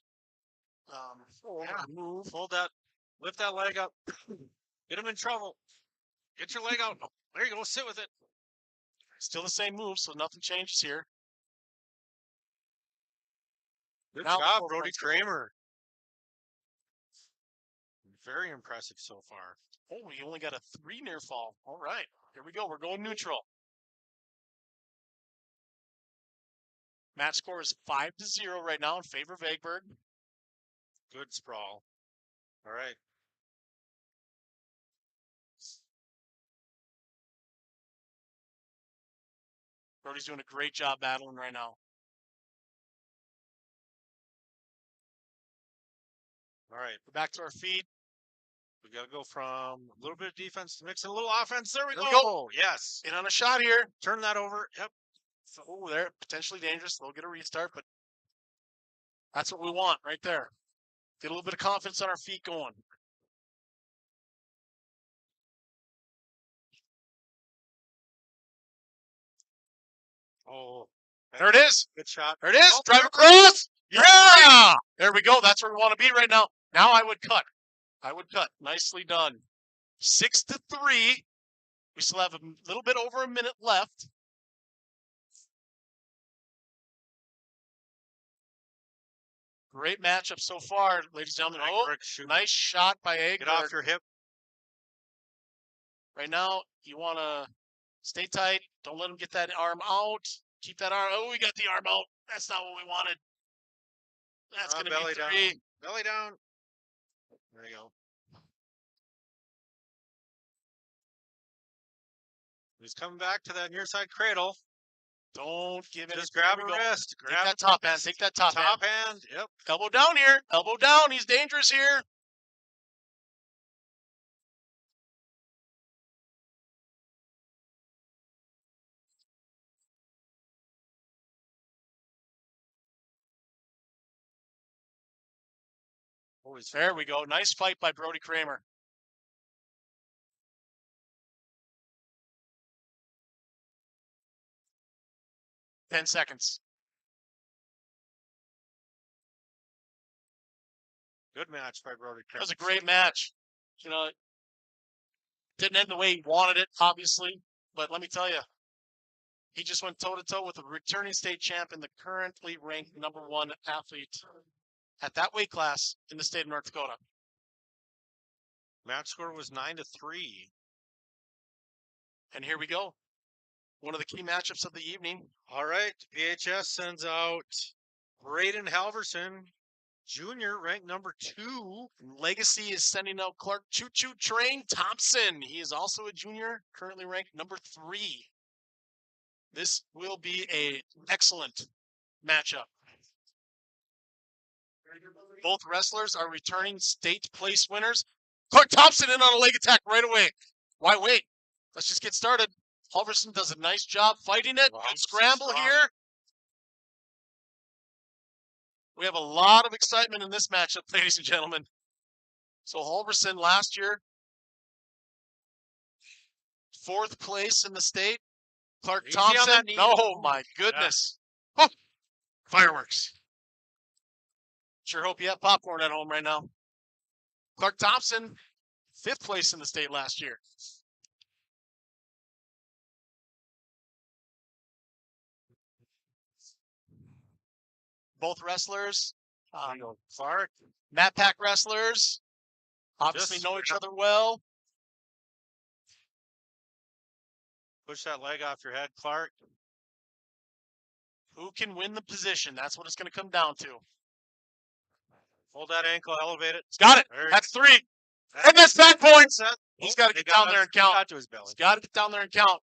move. Hold that. Lift that leg up. Get him in trouble. Get your leg out. Oh, there you go. Sit with it. Still the same move, so nothing changes here. Good Now job, Brody Kramer. Very impressive so far. Oh, he only got a 3 near fall. All right, here we go. We're going neutral. Match score is 5-0 right now in favor of Egberg. Good sprawl. All right. Brody's doing a great job battling right now. All right. We're back to our feet. We got to go from a little bit of defense to mix in a little offense. There we There go. we Yes. In on a shot here. Turn that over. Yep. Oh, they're potentially dangerous. They'll get a restart, but that's what we want right there. Get a little bit of confidence on our feet going. Oh. There it is. Good shot. There it is. Oh, Drive across. Yeah. There we go. That's where we want to be right now. Now I would cut. Nicely done. 6-3. We still have a little bit over a minute left. Great matchup so far, ladies and gentlemen. Oh, nice shot by Egberg. Get off your hip. Right now, you want to stay tight. Don't let him get that arm out. Keep that arm. Oh, we got the arm out. That's not what we wanted. That's going to be 3. Down. Belly down. There you go. He's coming back to that near side cradle. Don't give it. Just grab a wrist. Take that top hand. Take that top hand. hand. Yep. Elbow down here. Elbow down. He's dangerous here. There we go. Nice fight by Brody Kramer. Ten seconds. Good match by Brody Kramer. That was a great match. You know, didn't end the way he wanted it, obviously, but let me tell you, he just went toe-to-toe with a returning state champ and the currently ranked #1 athlete at that weight class in the state of North Dakota. Match score was 9-3. And here we go. One of the key matchups of the evening. All right. BHS sends out Braden Halverson, Jr., ranked #2. Legacy is sending out Clark Choo Choo Train Thompson. He is also a junior, currently ranked #3. This will be an excellent matchup. Both wrestlers are returning state place winners. Clark Thompson in on a leg attack right away. Why wait? Let's just get started. Halverson does a nice job fighting it. Good scramble here. We have a lot of excitement in this matchup, ladies and gentlemen. So Halverson last year, 4th place in the state. Clark Thompson. Oh my goodness. Yeah. Oh, fireworks. Sure hope you have popcorn at home right now. Clark Thompson, 5th place in the state last year. Both wrestlers There you go. Clark. Mat Pack wrestlers obviously know each other well. Push that leg off your head, Clark. Who can win the position? That's what it's going to come down to. Hold that ankle, elevate it. Got it. That's 3. And that's 5 points. He's got to get down there and count. Got to his belly. He's got to get down there and count.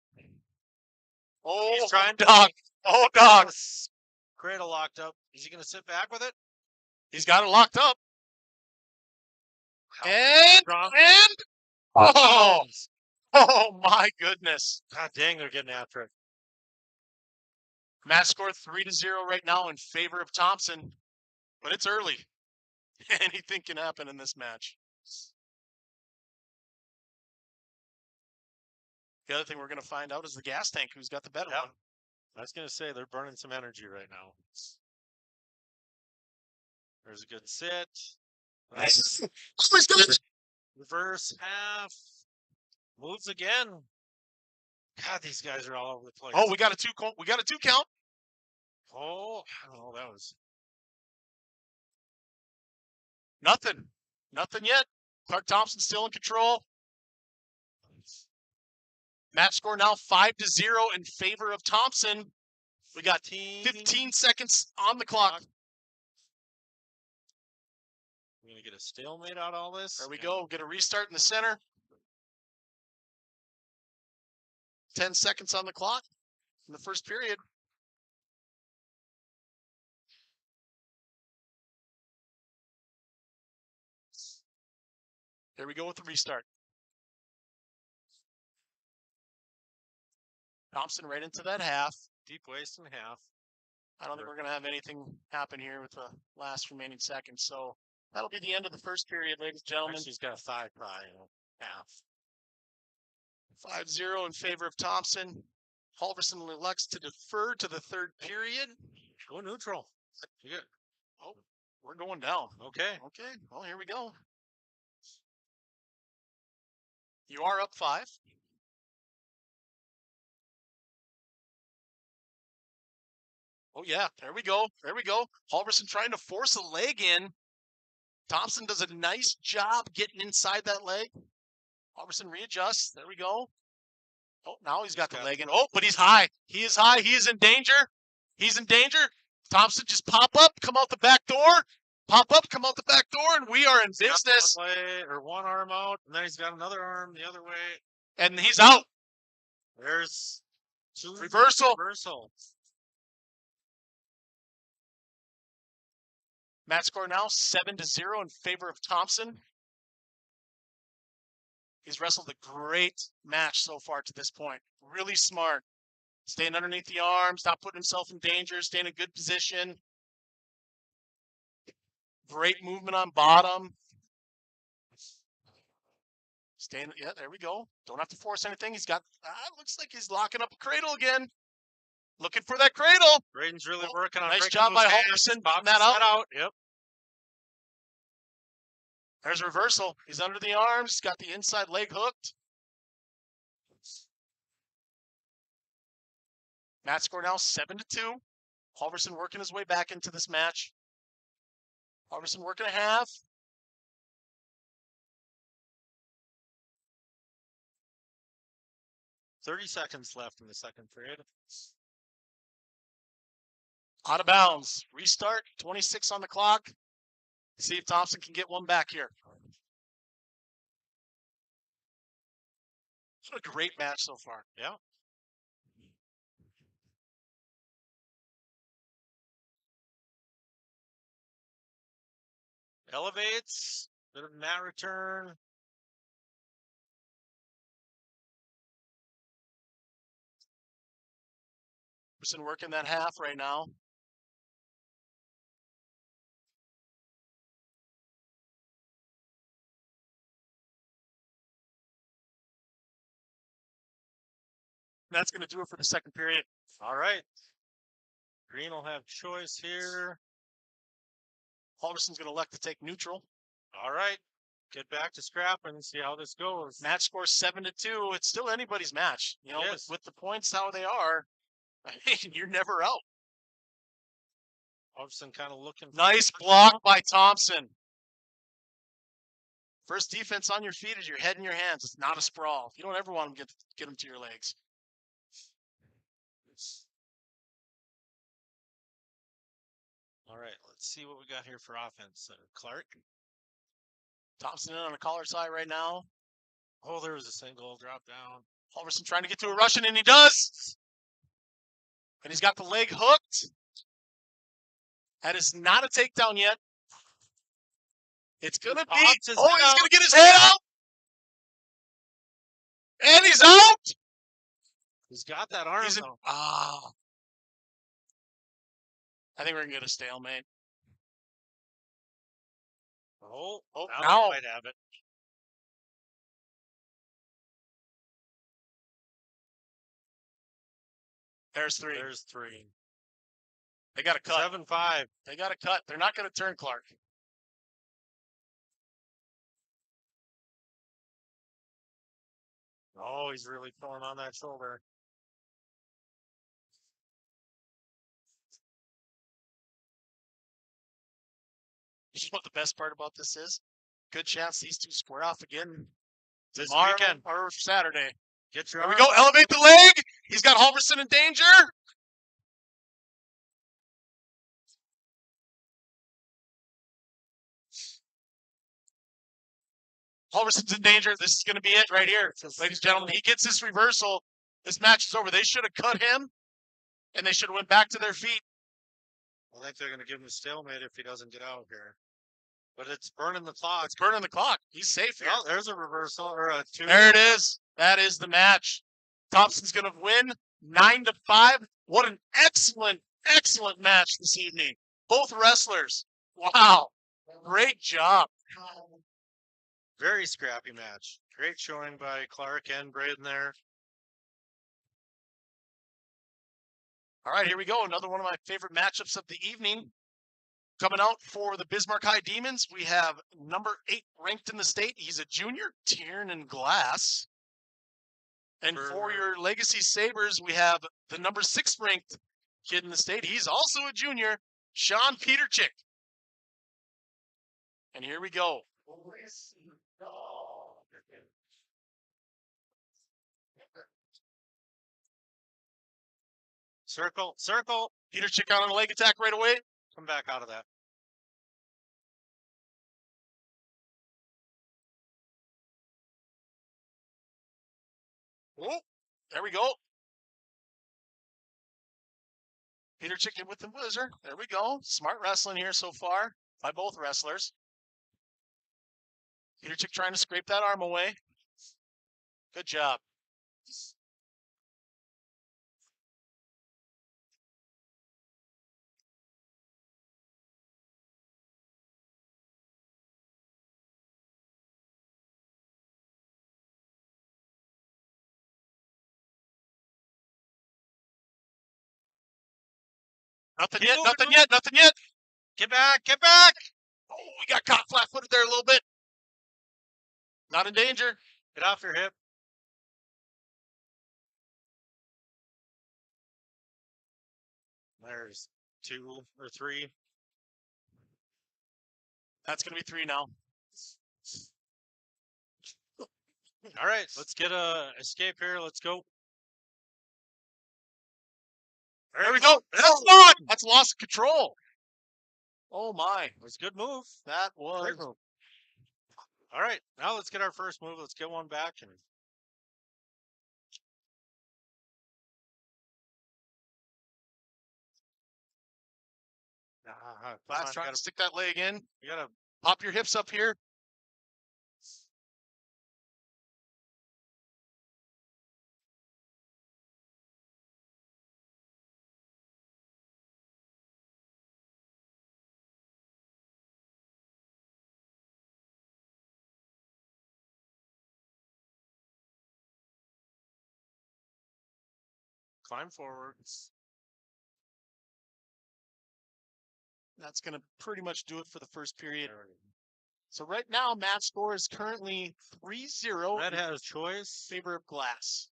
Oh, he's trying dog. Oh, dog. Cradle locked up. Is he going to sit back with it? He's got it locked up. And oh, my goodness. God dang, they're getting after it. Match score 3-0 right now in favor of Thompson, but it's early. Anything can happen in this match. The other thing we're going to find out is the gas tank, who's got the better one. I was going to say they're burning some energy right now. There's a good sit. Nice. Reverse half. Moves again. God, these guys are all over the place. Oh, we got a 2 count. Oh, that was nothing yet. Clark Thompson still in control. Match score now 5-0 in favor of Thompson. We got 15 seconds on the clock. We're going to get a stalemate out of all this. There we go. Get a restart in the center. 10 seconds on the clock in the first period. There we go with the restart. Thompson right into that half. Deep waist and half. I don't think we're going to have anything happen here with the last remaining seconds. So that'll be the end of the first period, ladies and gentlemen. She's got a thigh pry, half. 5-0 in favor of Thompson. Halverson elects to defer to the third period. Go neutral. Oh, we're going down. Okay. Well, here we go. You are up 5. Oh, yeah. There we go. Halverson trying to force a leg in. Thompson does a nice job getting inside that leg. Halverson readjusts. There we go. Oh, now he's got the leg in. Oh, but he's high. He is high. He is in danger. He's in danger. Thompson just pop up, come out the back door. Pop up, come out the back door, and we are in business. One arm out, and then he's got another arm the other way. And he's out. There's reversal. Match score now 7-0 in favor of Thompson. He's wrestled a great match so far to this point. Really smart. Staying underneath the arms, not putting himself in danger, staying in a good position. Great movement on bottom. Yeah, there we go. Don't have to force anything. He's got, looks like he's locking up a cradle again. Looking for that cradle. Braden's really working on nice job by Halverson. Popping that out. Yep. There's a reversal. He's under the arms. He's got the inside leg hooked. Match score now 7-2. Halverson working his way back into this match. Halverson working a half. .30 seconds left in the second period. Out of bounds. Restart. 26 on the clock. See if Thompson can get one back here. What a great match so far. Yeah. Elevates. Bit of mat return. Person working that half right now. That's going to do it for the second period. All right. Green will have choice here. Halverson's going to elect to take neutral. All right. Get back to scrapping and see how this goes. Match score 7-2. It's still anybody's match. You know, with the points how they are, I mean, you're never out. Hobson kind of looking. Nice block by Thompson. First defense on your feet is your head in your hands. It's not a sprawl. You don't ever want to get them to your legs. All right, let's see what we got here for offense. Clark. Thompson in on the collar side right now. Oh, there was a single drop down. Halverson trying to get to a Russian, and he does. And he's got the leg hooked. That is not a takedown yet. It's going to be. Oh, he's going to get his head up. And he's out. He's got that arm, though. I think we're going to get a stalemate. Now we might have it. There's three. There's three. They got to cut. 7-5. They got to cut. They're not going to turn Clark. Oh, he's really pulling on that shoulder. You know what the best part about this is? Good chance these two square off again this tomorrow weekend or Saturday. Get your There we go. Elevate the leg. He's got Halverson in danger. Halverson's in danger. This is going to be it right here. Ladies and gentlemen, he gets this reversal. This match is over. They should have cut him, and they should have went back to their feet. I think they're going to give him a stalemate if he doesn't get out here. But it's burning the clock. It's burning the clock. He's safe here. Oh, there's a reversal or a two. There it is. That is the match. Thompson's going to win 9-5. What an excellent, excellent match this evening. Both wrestlers. Wow. Great job. Very scrappy match. Great showing by Clark and Braden there. All right, here we go. Another one of my favorite matchups of the evening. Coming out for the Bismarck High Demons, we have number 8 ranked in the state. He's a junior, Tiernan Glass. And for your Legacy Sabres, we have the number 6 ranked kid in the state. He's also a junior, Sean Peterchick. And here we go. Circle, circle. Peterchick out on a leg attack right away. Come back out of that. Oh, there we go. Peterchick in with the whizzer. There we go. Smart wrestling here so far by both wrestlers. Peterchick trying to scrape that arm away. Good job. Nothing yet, nothing yet, nothing yet. Get back, get back. Oh, we got caught flat-footed there a little bit. Not in danger. Get off your hip. There's 2 or 3. That's going to be 3 now. All right, let's get a escape here. Let's go. There we go. That's not. That's loss of control. Oh, my. It was a good move. That was. Great move. All right, now let's get our first move. Let's get one back. And Glass trying to stick that leg in. You got to pop your hips up here. climb forwards. That's going to pretty much do it for the first period. So right now, match score is currently 3-0. Red has choice. Favor of Glass.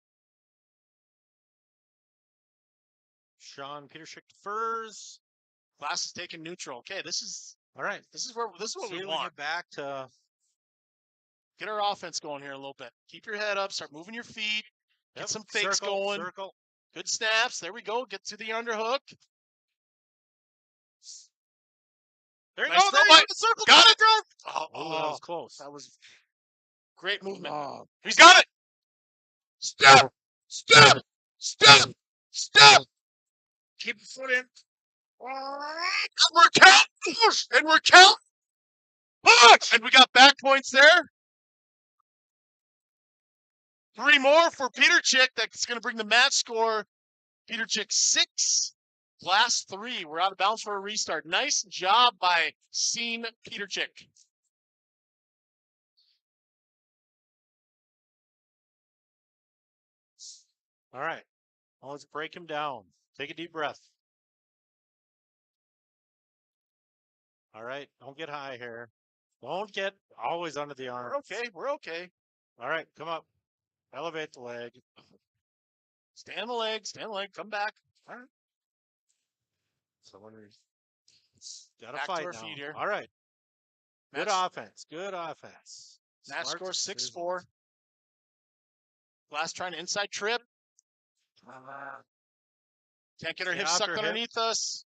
Sean Peterchick defers. Glass is taking neutral. Okay, this is All right. this is what See we if we want. get back to Get our offense going here a little bit. Keep your head up. Start moving your feet. Get some fakes going. Circle. Good snaps. There we go. Get to the underhook. There you Nice go. throw There by- you go. The circle. Got it. Oh, that was close. That was great movement. Oh. He's got it. Step. Keep the foot in. And we're counting. Push! And we got back points there. 3 more for Peter Chick. That's going to bring the match score. Peter Chick 6. Glass 3. We're out of bounds for a restart. Nice job by Scene Peter Chick. All right. Well, let's break him down. Take a deep breath. All right. Don't get high here. Don't get always under the arm. We're okay. All right. Come up. Elevate the leg. Stand the leg. Come back. All right. So when we got to Back fight to our now. feet here. All right. Good offense. Match Smart score decision. 6-4. Glass trying to inside trip. Can't get our hips sucked underneath us.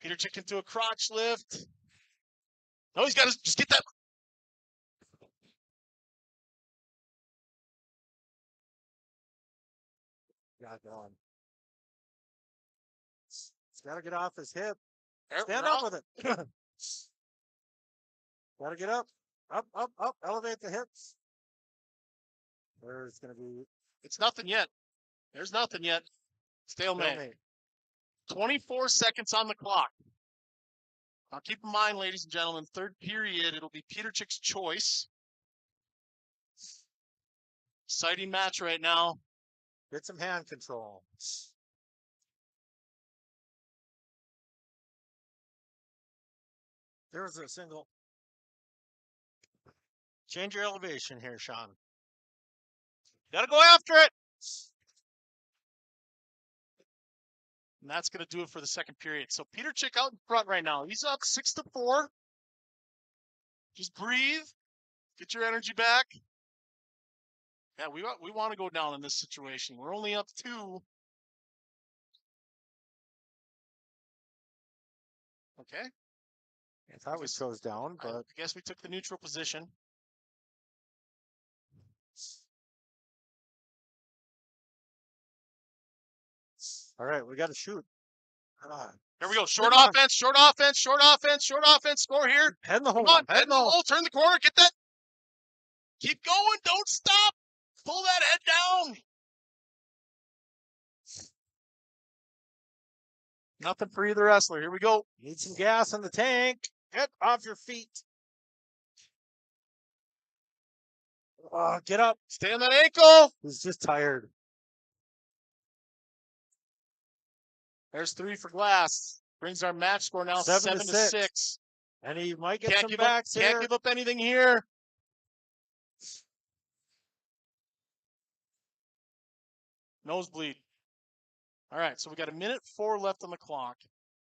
Peter Chick into a crotch lift. No, he's got to just get that. Got going. He's got to get off his hip. There, Stand we're up out. with it. Got to get up. Up. Elevate the hips. There's going to be. It's nothing yet. There's nothing yet. Stalemate. 24 seconds on the clock. Now keep in mind, ladies and gentlemen, third period, it'll be Peter Chick's choice. Exciting match right now. Get some hand control. There's a single. Change your elevation here, Sean. Gotta go after it. And that's going to do it for the second period. So Peter Chick out in front right now. He's up 6-4. Just breathe. Get your energy back. Yeah, we want to go down in this situation. We're only up 2. Okay. I thought we chose down, but I guess we took the neutral position. All right, we got to shoot. Here we go. Short offense. Score here. Head in the hole. Come on. Head in the hole. Turn the corner. Get that. Keep going. Don't stop. Pull that head down. Nothing for either wrestler. Here we go. Need some gas in the tank. Get off your feet. Get up. Stay on that ankle. He's just tired. There's 3 for Glass. Brings our match score now 7-6. And he might get some backs here. Can't give up anything here. Nosebleed. All right, so we got 1:04 left on the clock.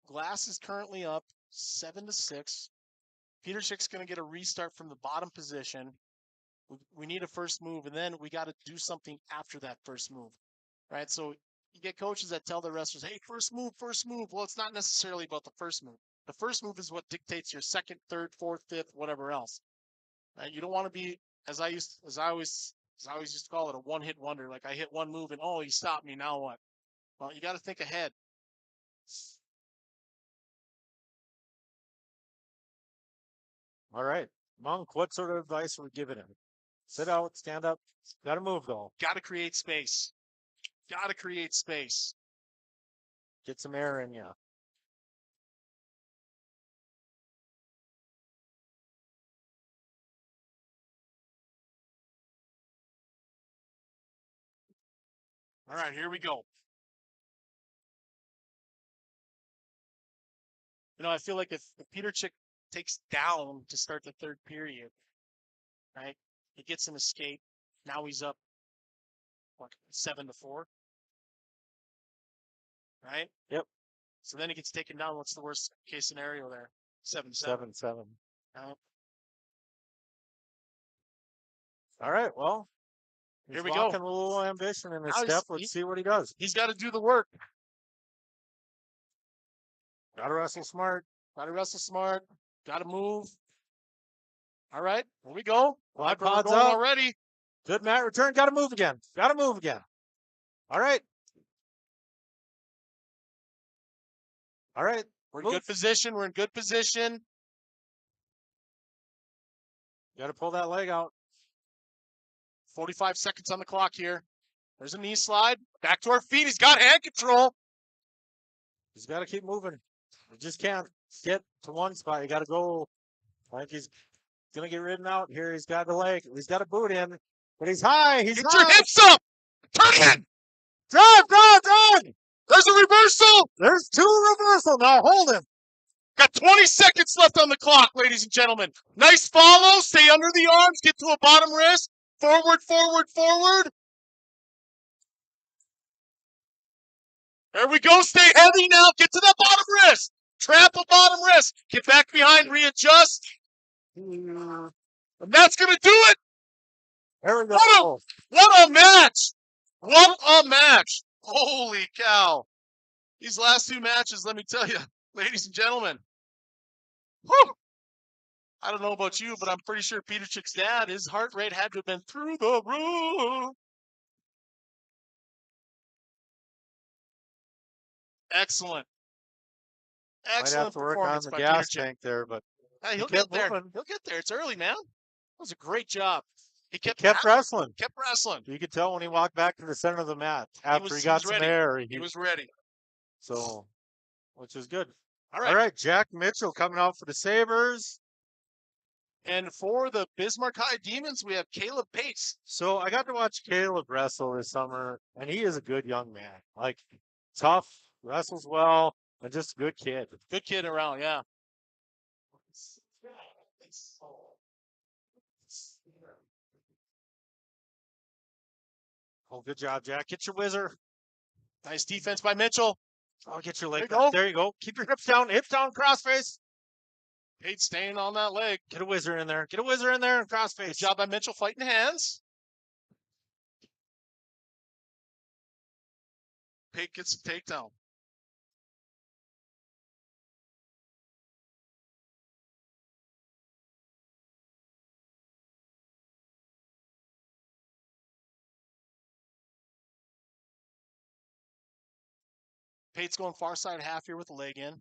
Glass is currently up 7-6. Peter Chick's going to get a restart from the bottom position. We need a first move, and then we got to do something after that first move. Right? So you get coaches that tell their wrestlers, hey, first move. Well, it's not necessarily about the first move. The first move is what dictates your second, third, fourth, fifth, whatever else. Right? You don't want to be, as I always used to call it, a one-hit wonder. Like I hit one move and, oh, he stopped me. Now what? Well, you got to think ahead. All right. Monk, what sort of advice are we giving him? Sit out, stand up. Got to move, though. Got to create space. Get some air in you. All right, here we go. You know, I feel like if Peter Chick takes down to start the third period, right? He gets an escape. Now he's up, what, 7-4? Right? Yep. So then he gets taken down. What's the worst case scenario there? 7-7. 7-7. All right, well, Here he's we go. walking a little ambition in his Now step. Let's see what he does. He's got to do the work. Got to wrestle smart. Got to wrestle smart. Got to move. All right, here we go. Quad We're pod's going up. already. Good mat return. Got to move again. Got to move again. All right. All right. We're in good position. We're in good position. Got to pull that leg out. 45 seconds on the clock here. There's a knee slide. Back to our feet. He's got hand control. He's got to keep moving. He just can't get to one spot. You got to go. Like he's going to get ridden out here. He's got the leg. He's got a boot in. But he's high. He's Get high. your hips up. Turn it. Drive. There's a reversal. There's 2 reversal. Now hold him. Got 20 seconds left on the clock, ladies and gentlemen. Nice follow. Stay under the arms. Get to a bottom wrist. Forward, forward, forward. There we go. Stay heavy now. Get to that bottom wrist. Trap a bottom wrist. Get back behind. Readjust. And that's going to do it. There we go. What a match. What a match. Holy cow. These last 2 matches, let me tell you, ladies and gentlemen. Whew. I don't know about you, but I'm pretty sure Peter Chick's dad, his heart rate had to have been through the roof. Excellent. Might have to work on the gas tank there, but hey, he'll he kept get there. moving. He'll get there. It's early, man. That was a great job. He kept wrestling. Kept wrestling. You could tell when he walked back to the center of the mat after he got some ready. air. He was ready. So, which is good. All right. All right, Jack Mitchell coming out for the Sabres. And for the Bismarck High Demons, we have Caleb Pace. So I got to watch Caleb wrestle this summer, and he is a good young man. Like, tough, wrestles well, and just a good kid. Good kid around, yeah. Oh, good job, Jack. Get your whizzer. Nice defense by Mitchell. Oh, get your leg. There you go. Keep your hips down, crossface. Pate staying on that leg. Get a whizzer in there. And crossface. Good job by Mitchell fighting hands. Pate gets the takedown. Pate's going far side half here with the leg in.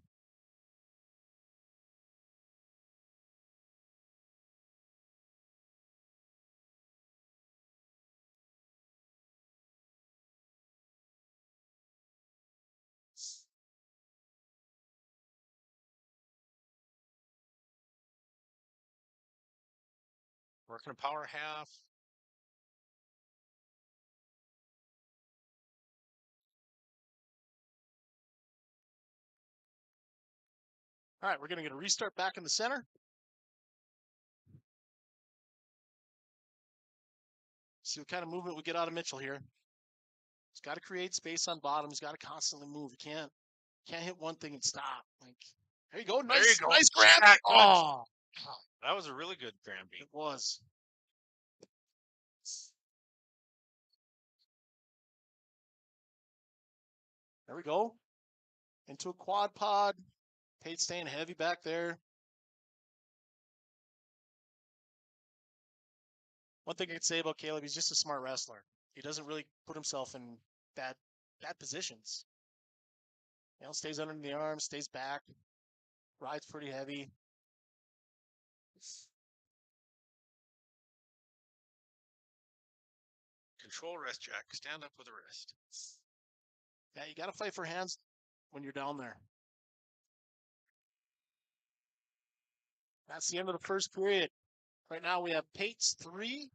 Working a power half. All right, we're going to get a restart back in the center. See what kind of movement we get out of Mitchell here. He's got to create space on bottom. He's got to constantly move. He can't hit one thing and stop. Like, there you go. Nice grab. Oh, that was a really good grab beat. It was. There we go. Into a quad pod. Pate staying heavy back there. One thing I could say about Caleb, he's just a smart wrestler. He doesn't really put himself in bad positions. You know, stays under the arm, stays back, rides pretty heavy. Control wrist, Jack. Stand up with a wrist. Yeah, you got to fight for hands when you're down there. That's the end of the first period. Right now we have Pate's 3,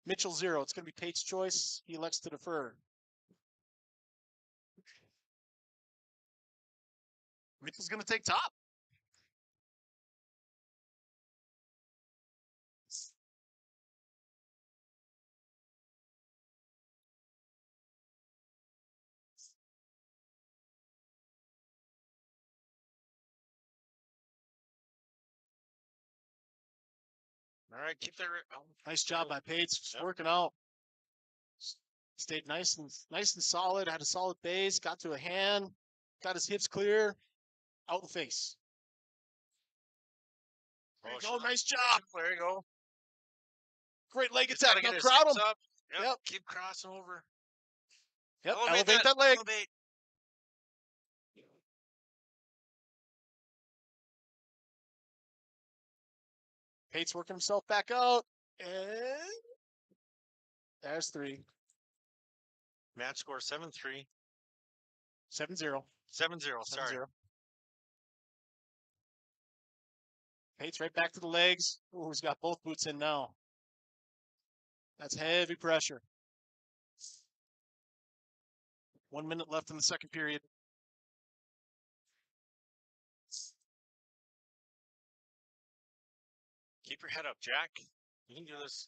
Mitchell 0. It's going to be Pate's choice. He elects to defer. Mitchell's going to take top. All right, keep that. Nice job by Pates. Yep. Working out. Stayed nice and solid. Had a solid base. Got to a hand. Got his hips clear. Out the face. There you go. Nice job. There you go. Great leg Just gotta attack. get Now his crowd hips him. up. Yep. Yep. Keep crossing over. Yep. Elevate that leg. Elevate. Pate's working himself back out. And there's 3. Match score 7-3. 7-0. 7-0. Sorry. 7-0. Pate's right back to the legs. Ooh, he's got both boots in now. That's heavy pressure. 1 minute left in the second period. Keep your head up, Jack. You can do this.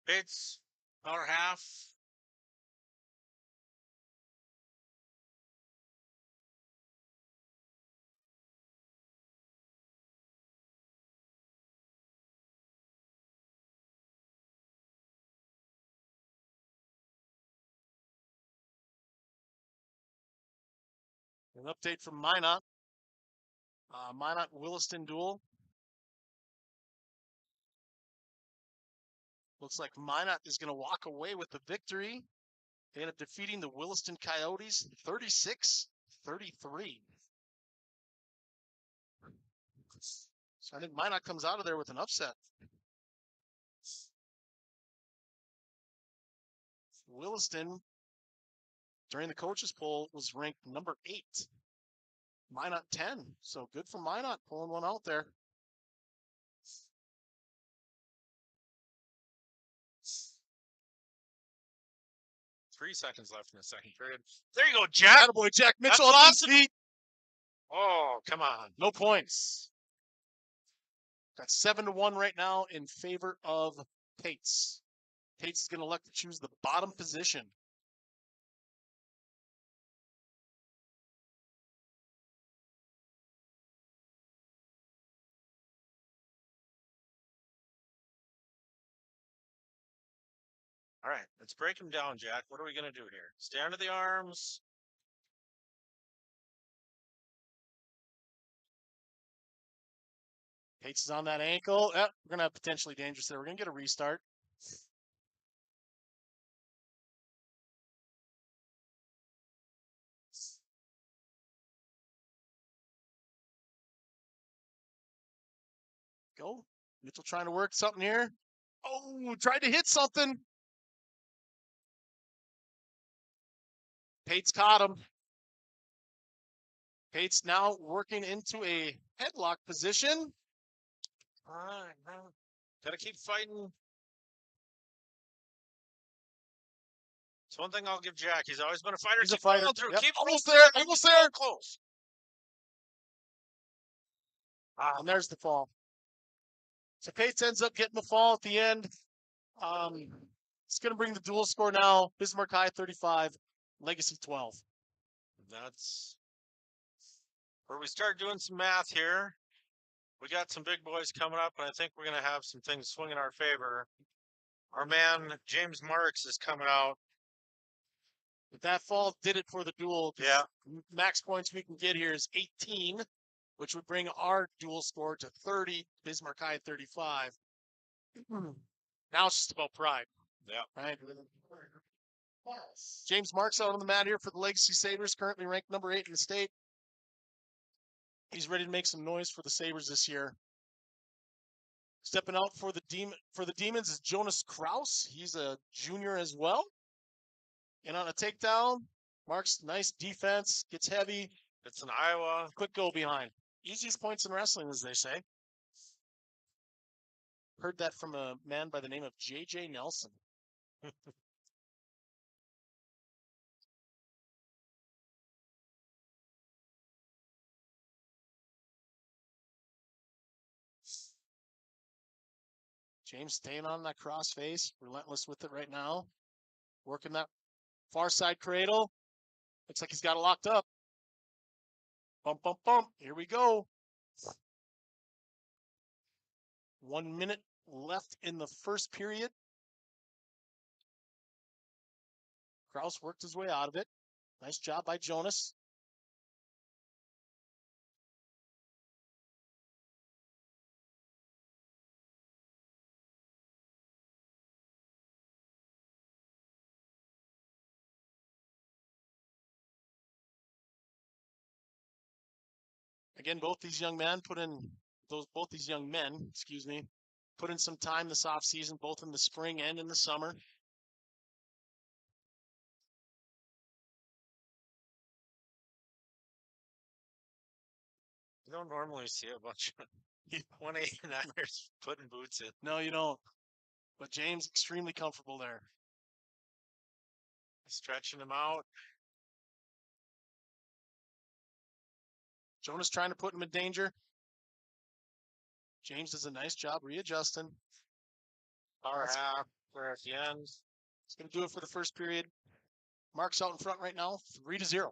Bates, power half. An update from Minot. Minot-Williston duel. Looks like Minot is going to walk away with the victory. They end up defeating the Williston Coyotes 36-33. So I think Minot comes out of there with an upset. Williston, during the coaches poll, was ranked number 8. Minot 10. So good for Minot pulling one out there. Three seconds left in the second period. There you go, Jack. Attaboy, Jack Mitchell That's on awesome. his feet. Oh, come on. No points. That's 7-1 right now in favor of Pates. Pates is going to elect to choose the bottom position. All right, let's break him down, Jack. What are we going to do here? Stay under the arms. Pates is on that ankle. We're going to have potentially dangerous there. We're going to get a restart. Go. Mitchell trying to work something here. Oh, tried to hit something. Pates caught him. Pates now working into a headlock position. All right, got to keep fighting. It's one thing I'll give Jack. He's always been a fighter. He's a fighter. Yep. Keep Almost there. Almost there. Close. And there's the fall. So Pates ends up getting the fall at the end. It's going to bring the dual score now. Bismarck High 35, Legacy 12. That's where we start doing some math here. We got some big boys coming up, and I think we're going to have some things swing in our favor. Our man, James Marks, is coming out. But that fall did it for the duel. Yeah. Max points we can get here is 18, which would bring our dual score to 30, Bismarck High 35. Now it's just about pride. Yeah. Right? James Marks out on the mat here for the Legacy Sabres, currently ranked number 8 in the state. He's ready to make some noise for the Sabres this year. Stepping out for the Demons is Jonas Kraus. He's a junior as well. And on a takedown, Marks, nice defense, gets heavy. It's an Iowa. Quick go behind. Easiest points in wrestling, as they say. Heard that from a man by the name of J.J. Nelson. James staying on that cross face, relentless with it right now. Working that far side cradle. Looks like he's got it locked up. Bump, bump, bump. Here we go. 1 minute left in the first period. Kraus worked his way out of it. Nice job by Jonas. Again, both these young men, excuse me, put in some time this offseason, both in the spring and in the summer. You don't normally see a bunch of 189ers putting boots in. No, you don't. But James extremely comfortable there. Stretching him out. Jonas trying to put him in danger. James does a nice job readjusting. Power half. We're at the end. He's going to do it for the first period. Mark's out in front right now, 3-0.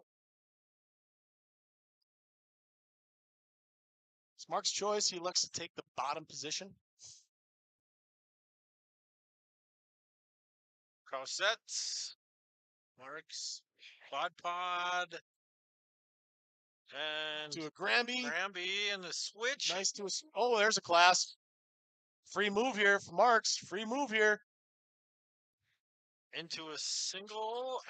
It's Mark's choice. He elects to take the bottom position. Cross sets. Marks. Quad pod. And To a Granby. Granby and the switch. Nice to a. Oh, there's a class. Free move here for Marks. Free move here. Into a single,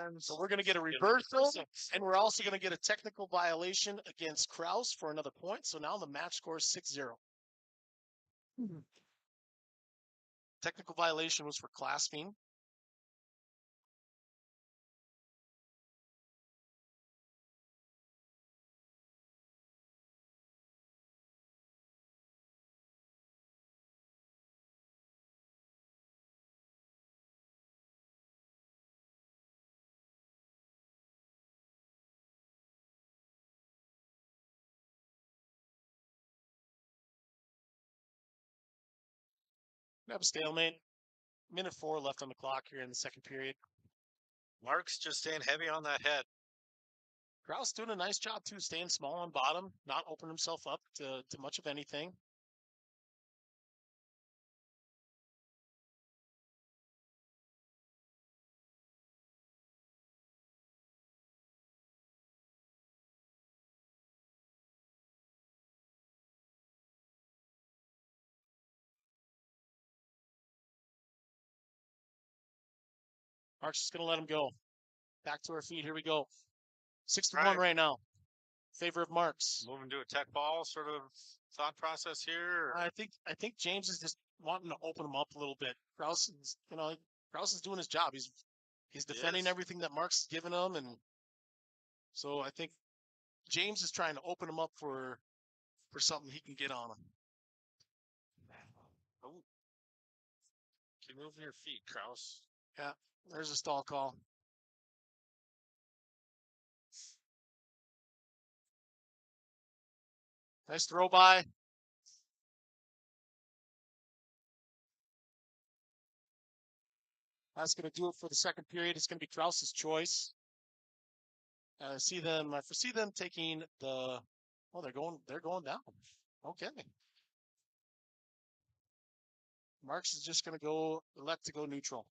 and so we're going to get a reversal, and we're also going to get a technical violation against Kraus for another point. So now the match score is 6-0. Mm-hmm. Technical violation was for clasping. We have a stalemate. Minute 4 left on the clock here in the second period. Mark's just staying heavy on that head. Kraus doing a nice job too, staying small on bottom, not opening himself up to much of anything. Mark's just going to let him go. Back to our feet. Here we go. 6-1 right now. Favor of Marks. Moving to a tech ball sort of thought process here. I think James is just wanting to open him up a little bit. Kraus is doing his job. He's defending everything that Mark's given him, and so I think James is trying to open him up for something he can get on him. Oh. Keep moving your feet, Kraus. Yeah, there's a stall call. Nice throw by. That's going to do it for the second period. It's going to be Kraus's choice. I foresee them taking the. Oh, they're going down. Okay. Marks is just going to elect to go neutral.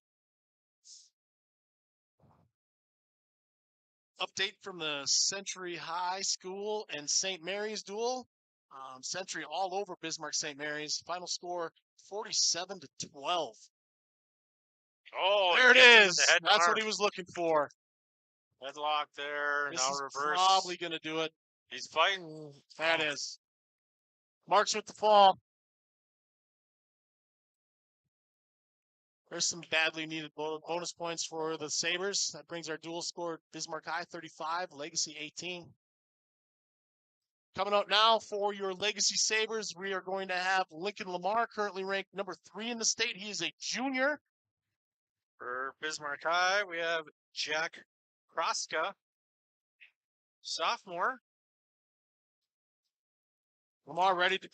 Update from the Century High School and St. Mary's duel. Century all over Bismarck St. Mary's. Final score 47-12. Oh, there it is. That's what he was looking for. Headlock there. This now is reverse. probably going to do it. He's fighting. That is. Marks with the fall. There's some badly needed bonus points for the Sabres. That brings our dual score Bismarck High 35, Legacy 18. Coming up now for your Legacy Sabres, we are going to have Lincoln Lamar, currently ranked number 3 in the state. He is a junior. For Bismarck High, we have Jack Kraska, sophomore. Lamar ready to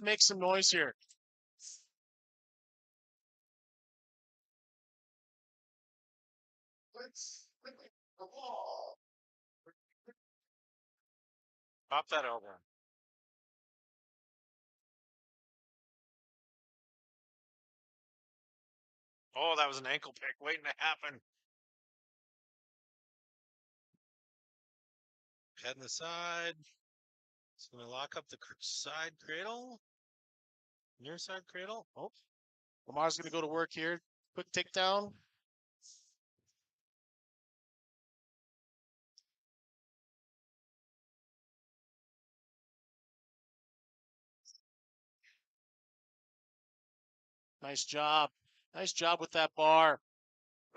make some noise here. Pop that over. Oh, that was an ankle pick waiting to happen. Head in the side. It's going to lock up the side cradle. Near side cradle. Oh, Lamar's going to go to work here. Quick takedown. Nice job. Nice job with that bar.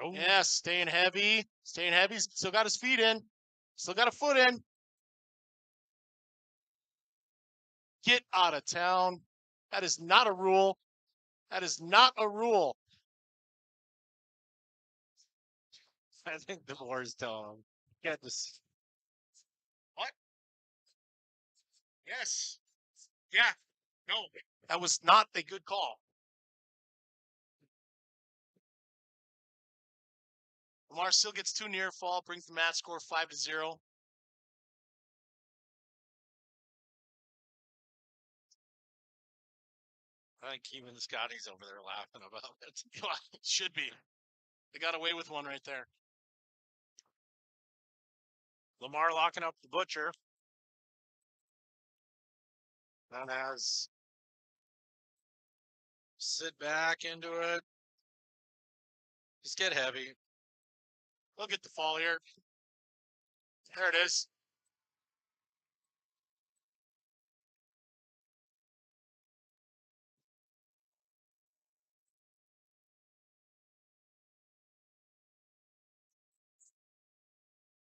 oh. Yes, staying heavy. Staying heavy. Still got his feet in. Still got a foot in. Get out of town. That is not a rule. That is not a rule. I think the board's telling him. Can't just. What? Yes. Yeah. No. That was not a good call. Lamar still gets 2 near fall, brings the match score 5-0. I think even the Scotties over there laughing about it. It should be. They got away with one right there. Lamar locking up the Butcher. And has sit back into it. Just get heavy. We'll get the fall here. There it is.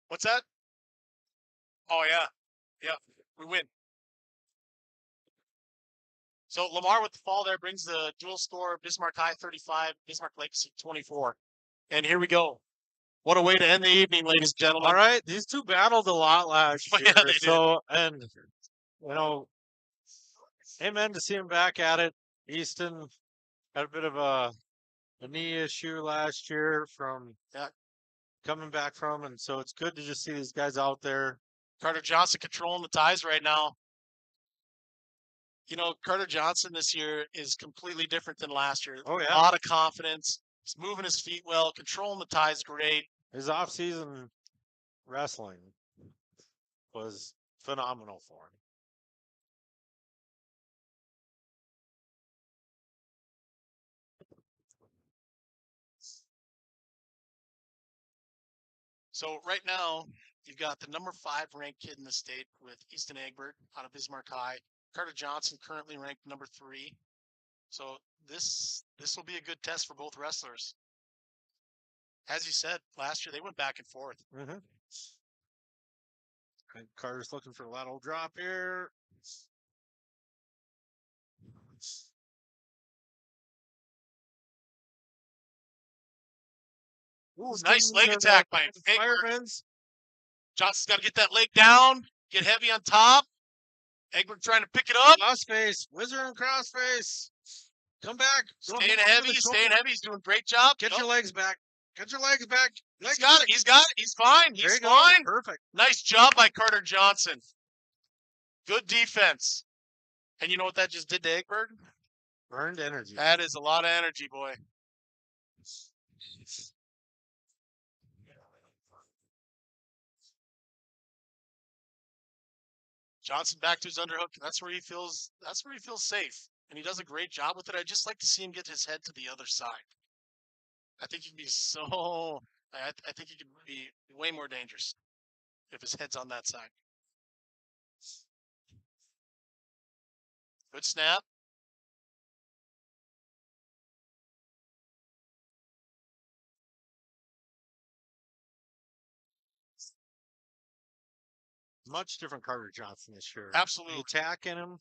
What's that? Oh, yeah. Yeah, we win. So Lamar with the fall there brings the dual score, Bismarck High 35, Bismarck Legacy 24. And here we go. What a way to end the evening, ladies and gentlemen. All right, these two battled a lot last Oh, year. yeah, they did. So, and, you know, amen to see him back at it. Easton had a bit of a knee issue last year from coming back from, and so it's good to just see these guys out there. Carter Johnson controlling the ties right now. You know, Carter Johnson this year is completely different than last year. Oh, yeah. A lot of confidence. He's moving his feet well, controlling the ties great. His off-season wrestling was phenomenal for him. So right now, you've got the number 5 ranked kid in the state with Easton Egbert out of Bismarck High. Carter Johnson currently ranked number 3. So this will be a good test for both wrestlers. As you said, last year they went back and forth. Mm-hmm. And Carter's looking for a lateral drop here. Ooh, nice leg attack by Egbert. Fireman's. Johnson's got to get that leg down, get heavy on top. Egbert trying to pick it up. Crossface, Wizard and crossface. Come back. Staying heavy, staying heavy. He's doing a great job. Get your legs back. Get your legs back. He's got it. He's got it. He's fine. He's fine. Perfect. Nice job by Carter Johnson. Good defense. And you know what that just did to Egbert? Burned energy. That is a lot of energy, boy. Johnson back to his underhook. That's where he feels safe. And he does a great job with it. I'd just like to see him get his head to the other side. I think he can be I think he could be way more dangerous if his head's on that side. Good snap. Much different Carter Johnson this year. Absolutely. The attack in him.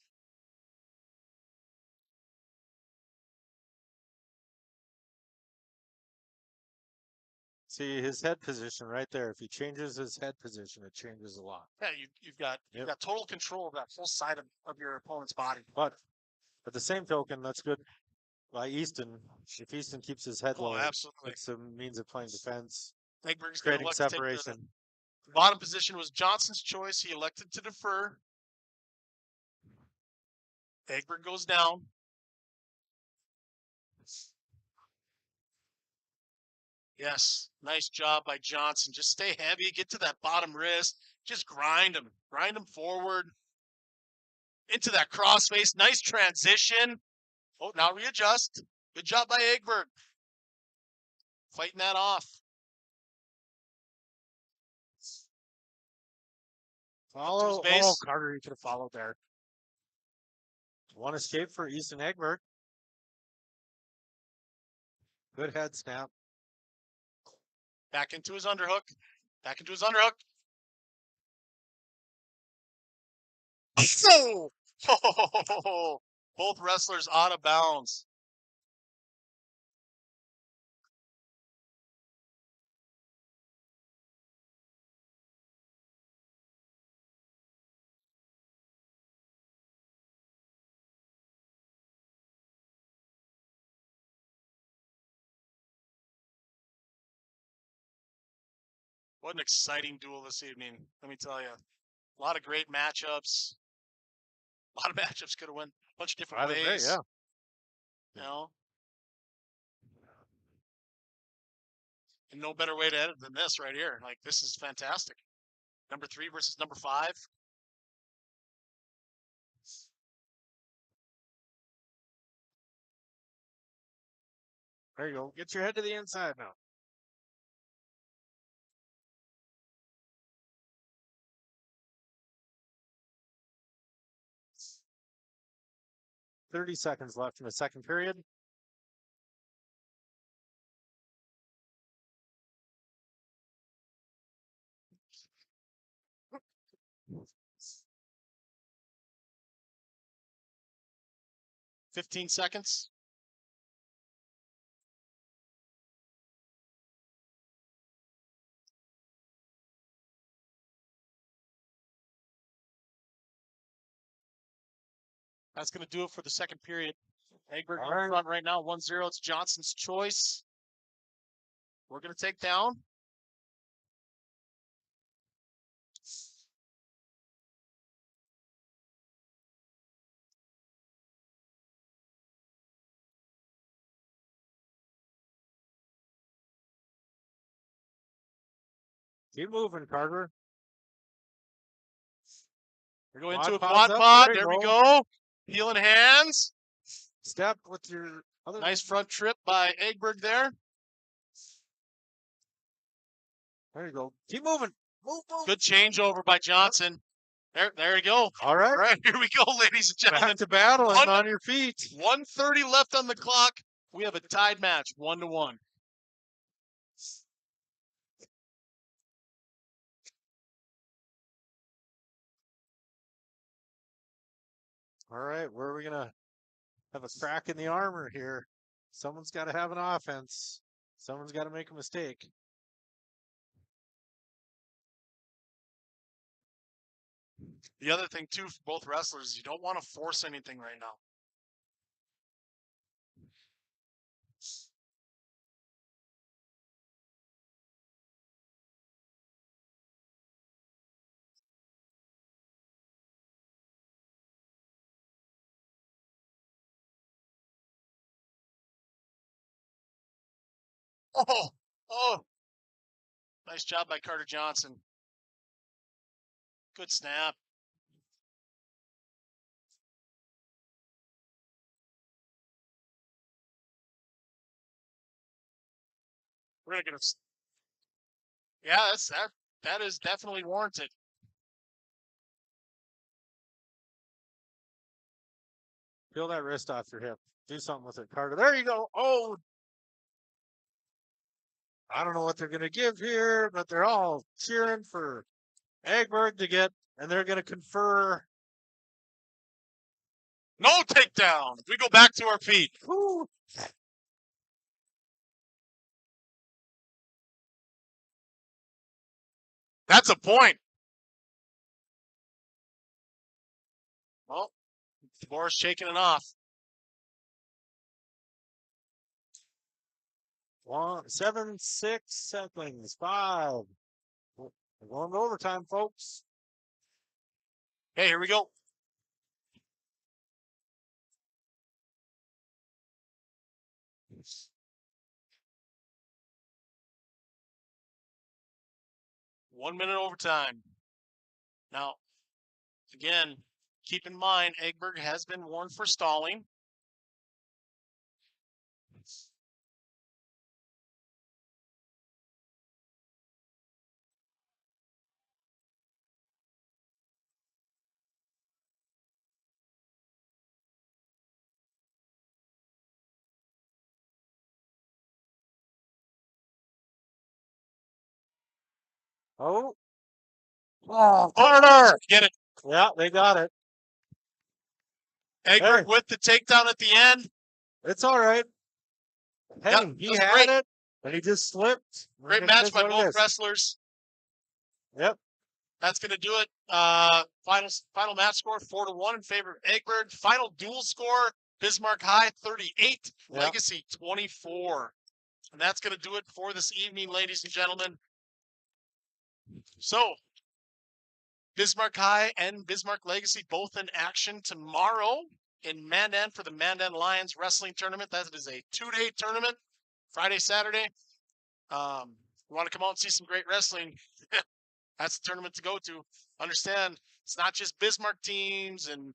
See his head position right there. If he changes his head position, it changes a lot. Yeah, you've got total control of that full side of your opponent's body. But at the same token, that's good by Easton. If Easton keeps his head low, absolutely. it's a means of playing defense, Egbert's creating separation. The bottom position was Johnson's choice. He elected to defer. Egbert goes down. Yes, nice job by Johnson. Just stay heavy, get to that bottom wrist, just grind him forward into that crossface. Nice transition. Oh, now readjust. Good job by Egberg. Fighting that off. Follow. base. Oh, Carter, you could have followed there. One escape for Easton Egbert. Good head snap. Back into his underhook. Back into his underhook. Oh! Both wrestlers out of bounds. What an exciting duel this evening. Let me tell you. A lot of great matchups. A lot of matchups could have went a bunch of different Either way, ways. yeah. You know? And no better way to end it than this right here. Like, this is fantastic. Number 3 versus number 5. There you go. Get your head to the inside now. .30 seconds left in the second period. $15 seconds. That's going to do it for the second period. Egberg in front right now, 1-0. It's Johnson's choice. We're going to take down. Keep moving, Carter. We're going to a quad pod. There we go. Healing hands. Step with your other. Nice front trip by Egberg there. There you go. Keep moving. Move. Good changeover by Johnson. There you go. All right. All right, here we go, ladies and gentlemen. Back to battle and on your feet. 1:30 left on the clock. We have a tied match, 1-1. All right, where are we going to have a crack in the armor here? Someone's got to have an offense. Someone's got to make a mistake. The other thing, too, for both wrestlers is you don't want to force anything right now. Oh. Nice job by Carter Johnson. Good snap. We're gonna get a. Yeah, that is definitely warranted. Peel that wrist off your hip. Do something with it, Carter. There you go. Oh, I don't know what they're going to give here, but they're all cheering for Egberg to get, and they're going to confer. No takedown. We go back to our feet. Woo. That's a point. Well, Boris shaking it off. 7-6 seconds. 5. We're going to overtime, folks. Okay, here we go. 1 minute overtime. Now, again, keep in mind, Eggberg has been warned for stalling. Oh, Corner! Get it. yeah, they got it. Eggberg Hey. with the takedown at the end. It's all right. Hey, Yep, he that's had great. it, and he just slipped. Great It match is by what it both is. wrestlers. Yep. That's going to do it. Final match score 4-1 in favor of Eggberg. Final dual score: Bismarck High 38, Yeah. Legacy 24. And that's going to do it for this evening, ladies and gentlemen. So, Bismarck High and Bismarck Legacy both in action tomorrow in Mandan for the Mandan Lions Wrestling Tournament. That is a 2-day tournament, Friday, Saturday. You want to come out and see some great wrestling, that's the tournament to go to. Understand, it's not just Bismarck teams and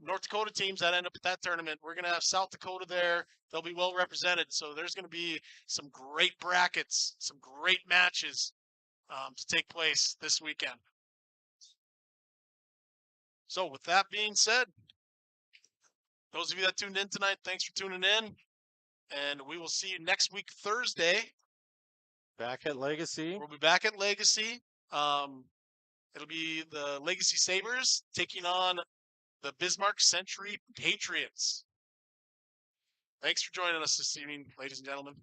North Dakota teams that end up at that tournament. We're going to have South Dakota there. They'll be well represented. So there's going to be some great brackets, some great matches to take place this weekend. So with that being said, those of you that tuned in tonight, thanks for tuning in. And we will see you next week, Thursday. Back at Legacy. We'll be back at Legacy. It'll be the Legacy Sabres taking on the Bismarck Century Patriots. Thanks for joining us this evening, ladies and gentlemen.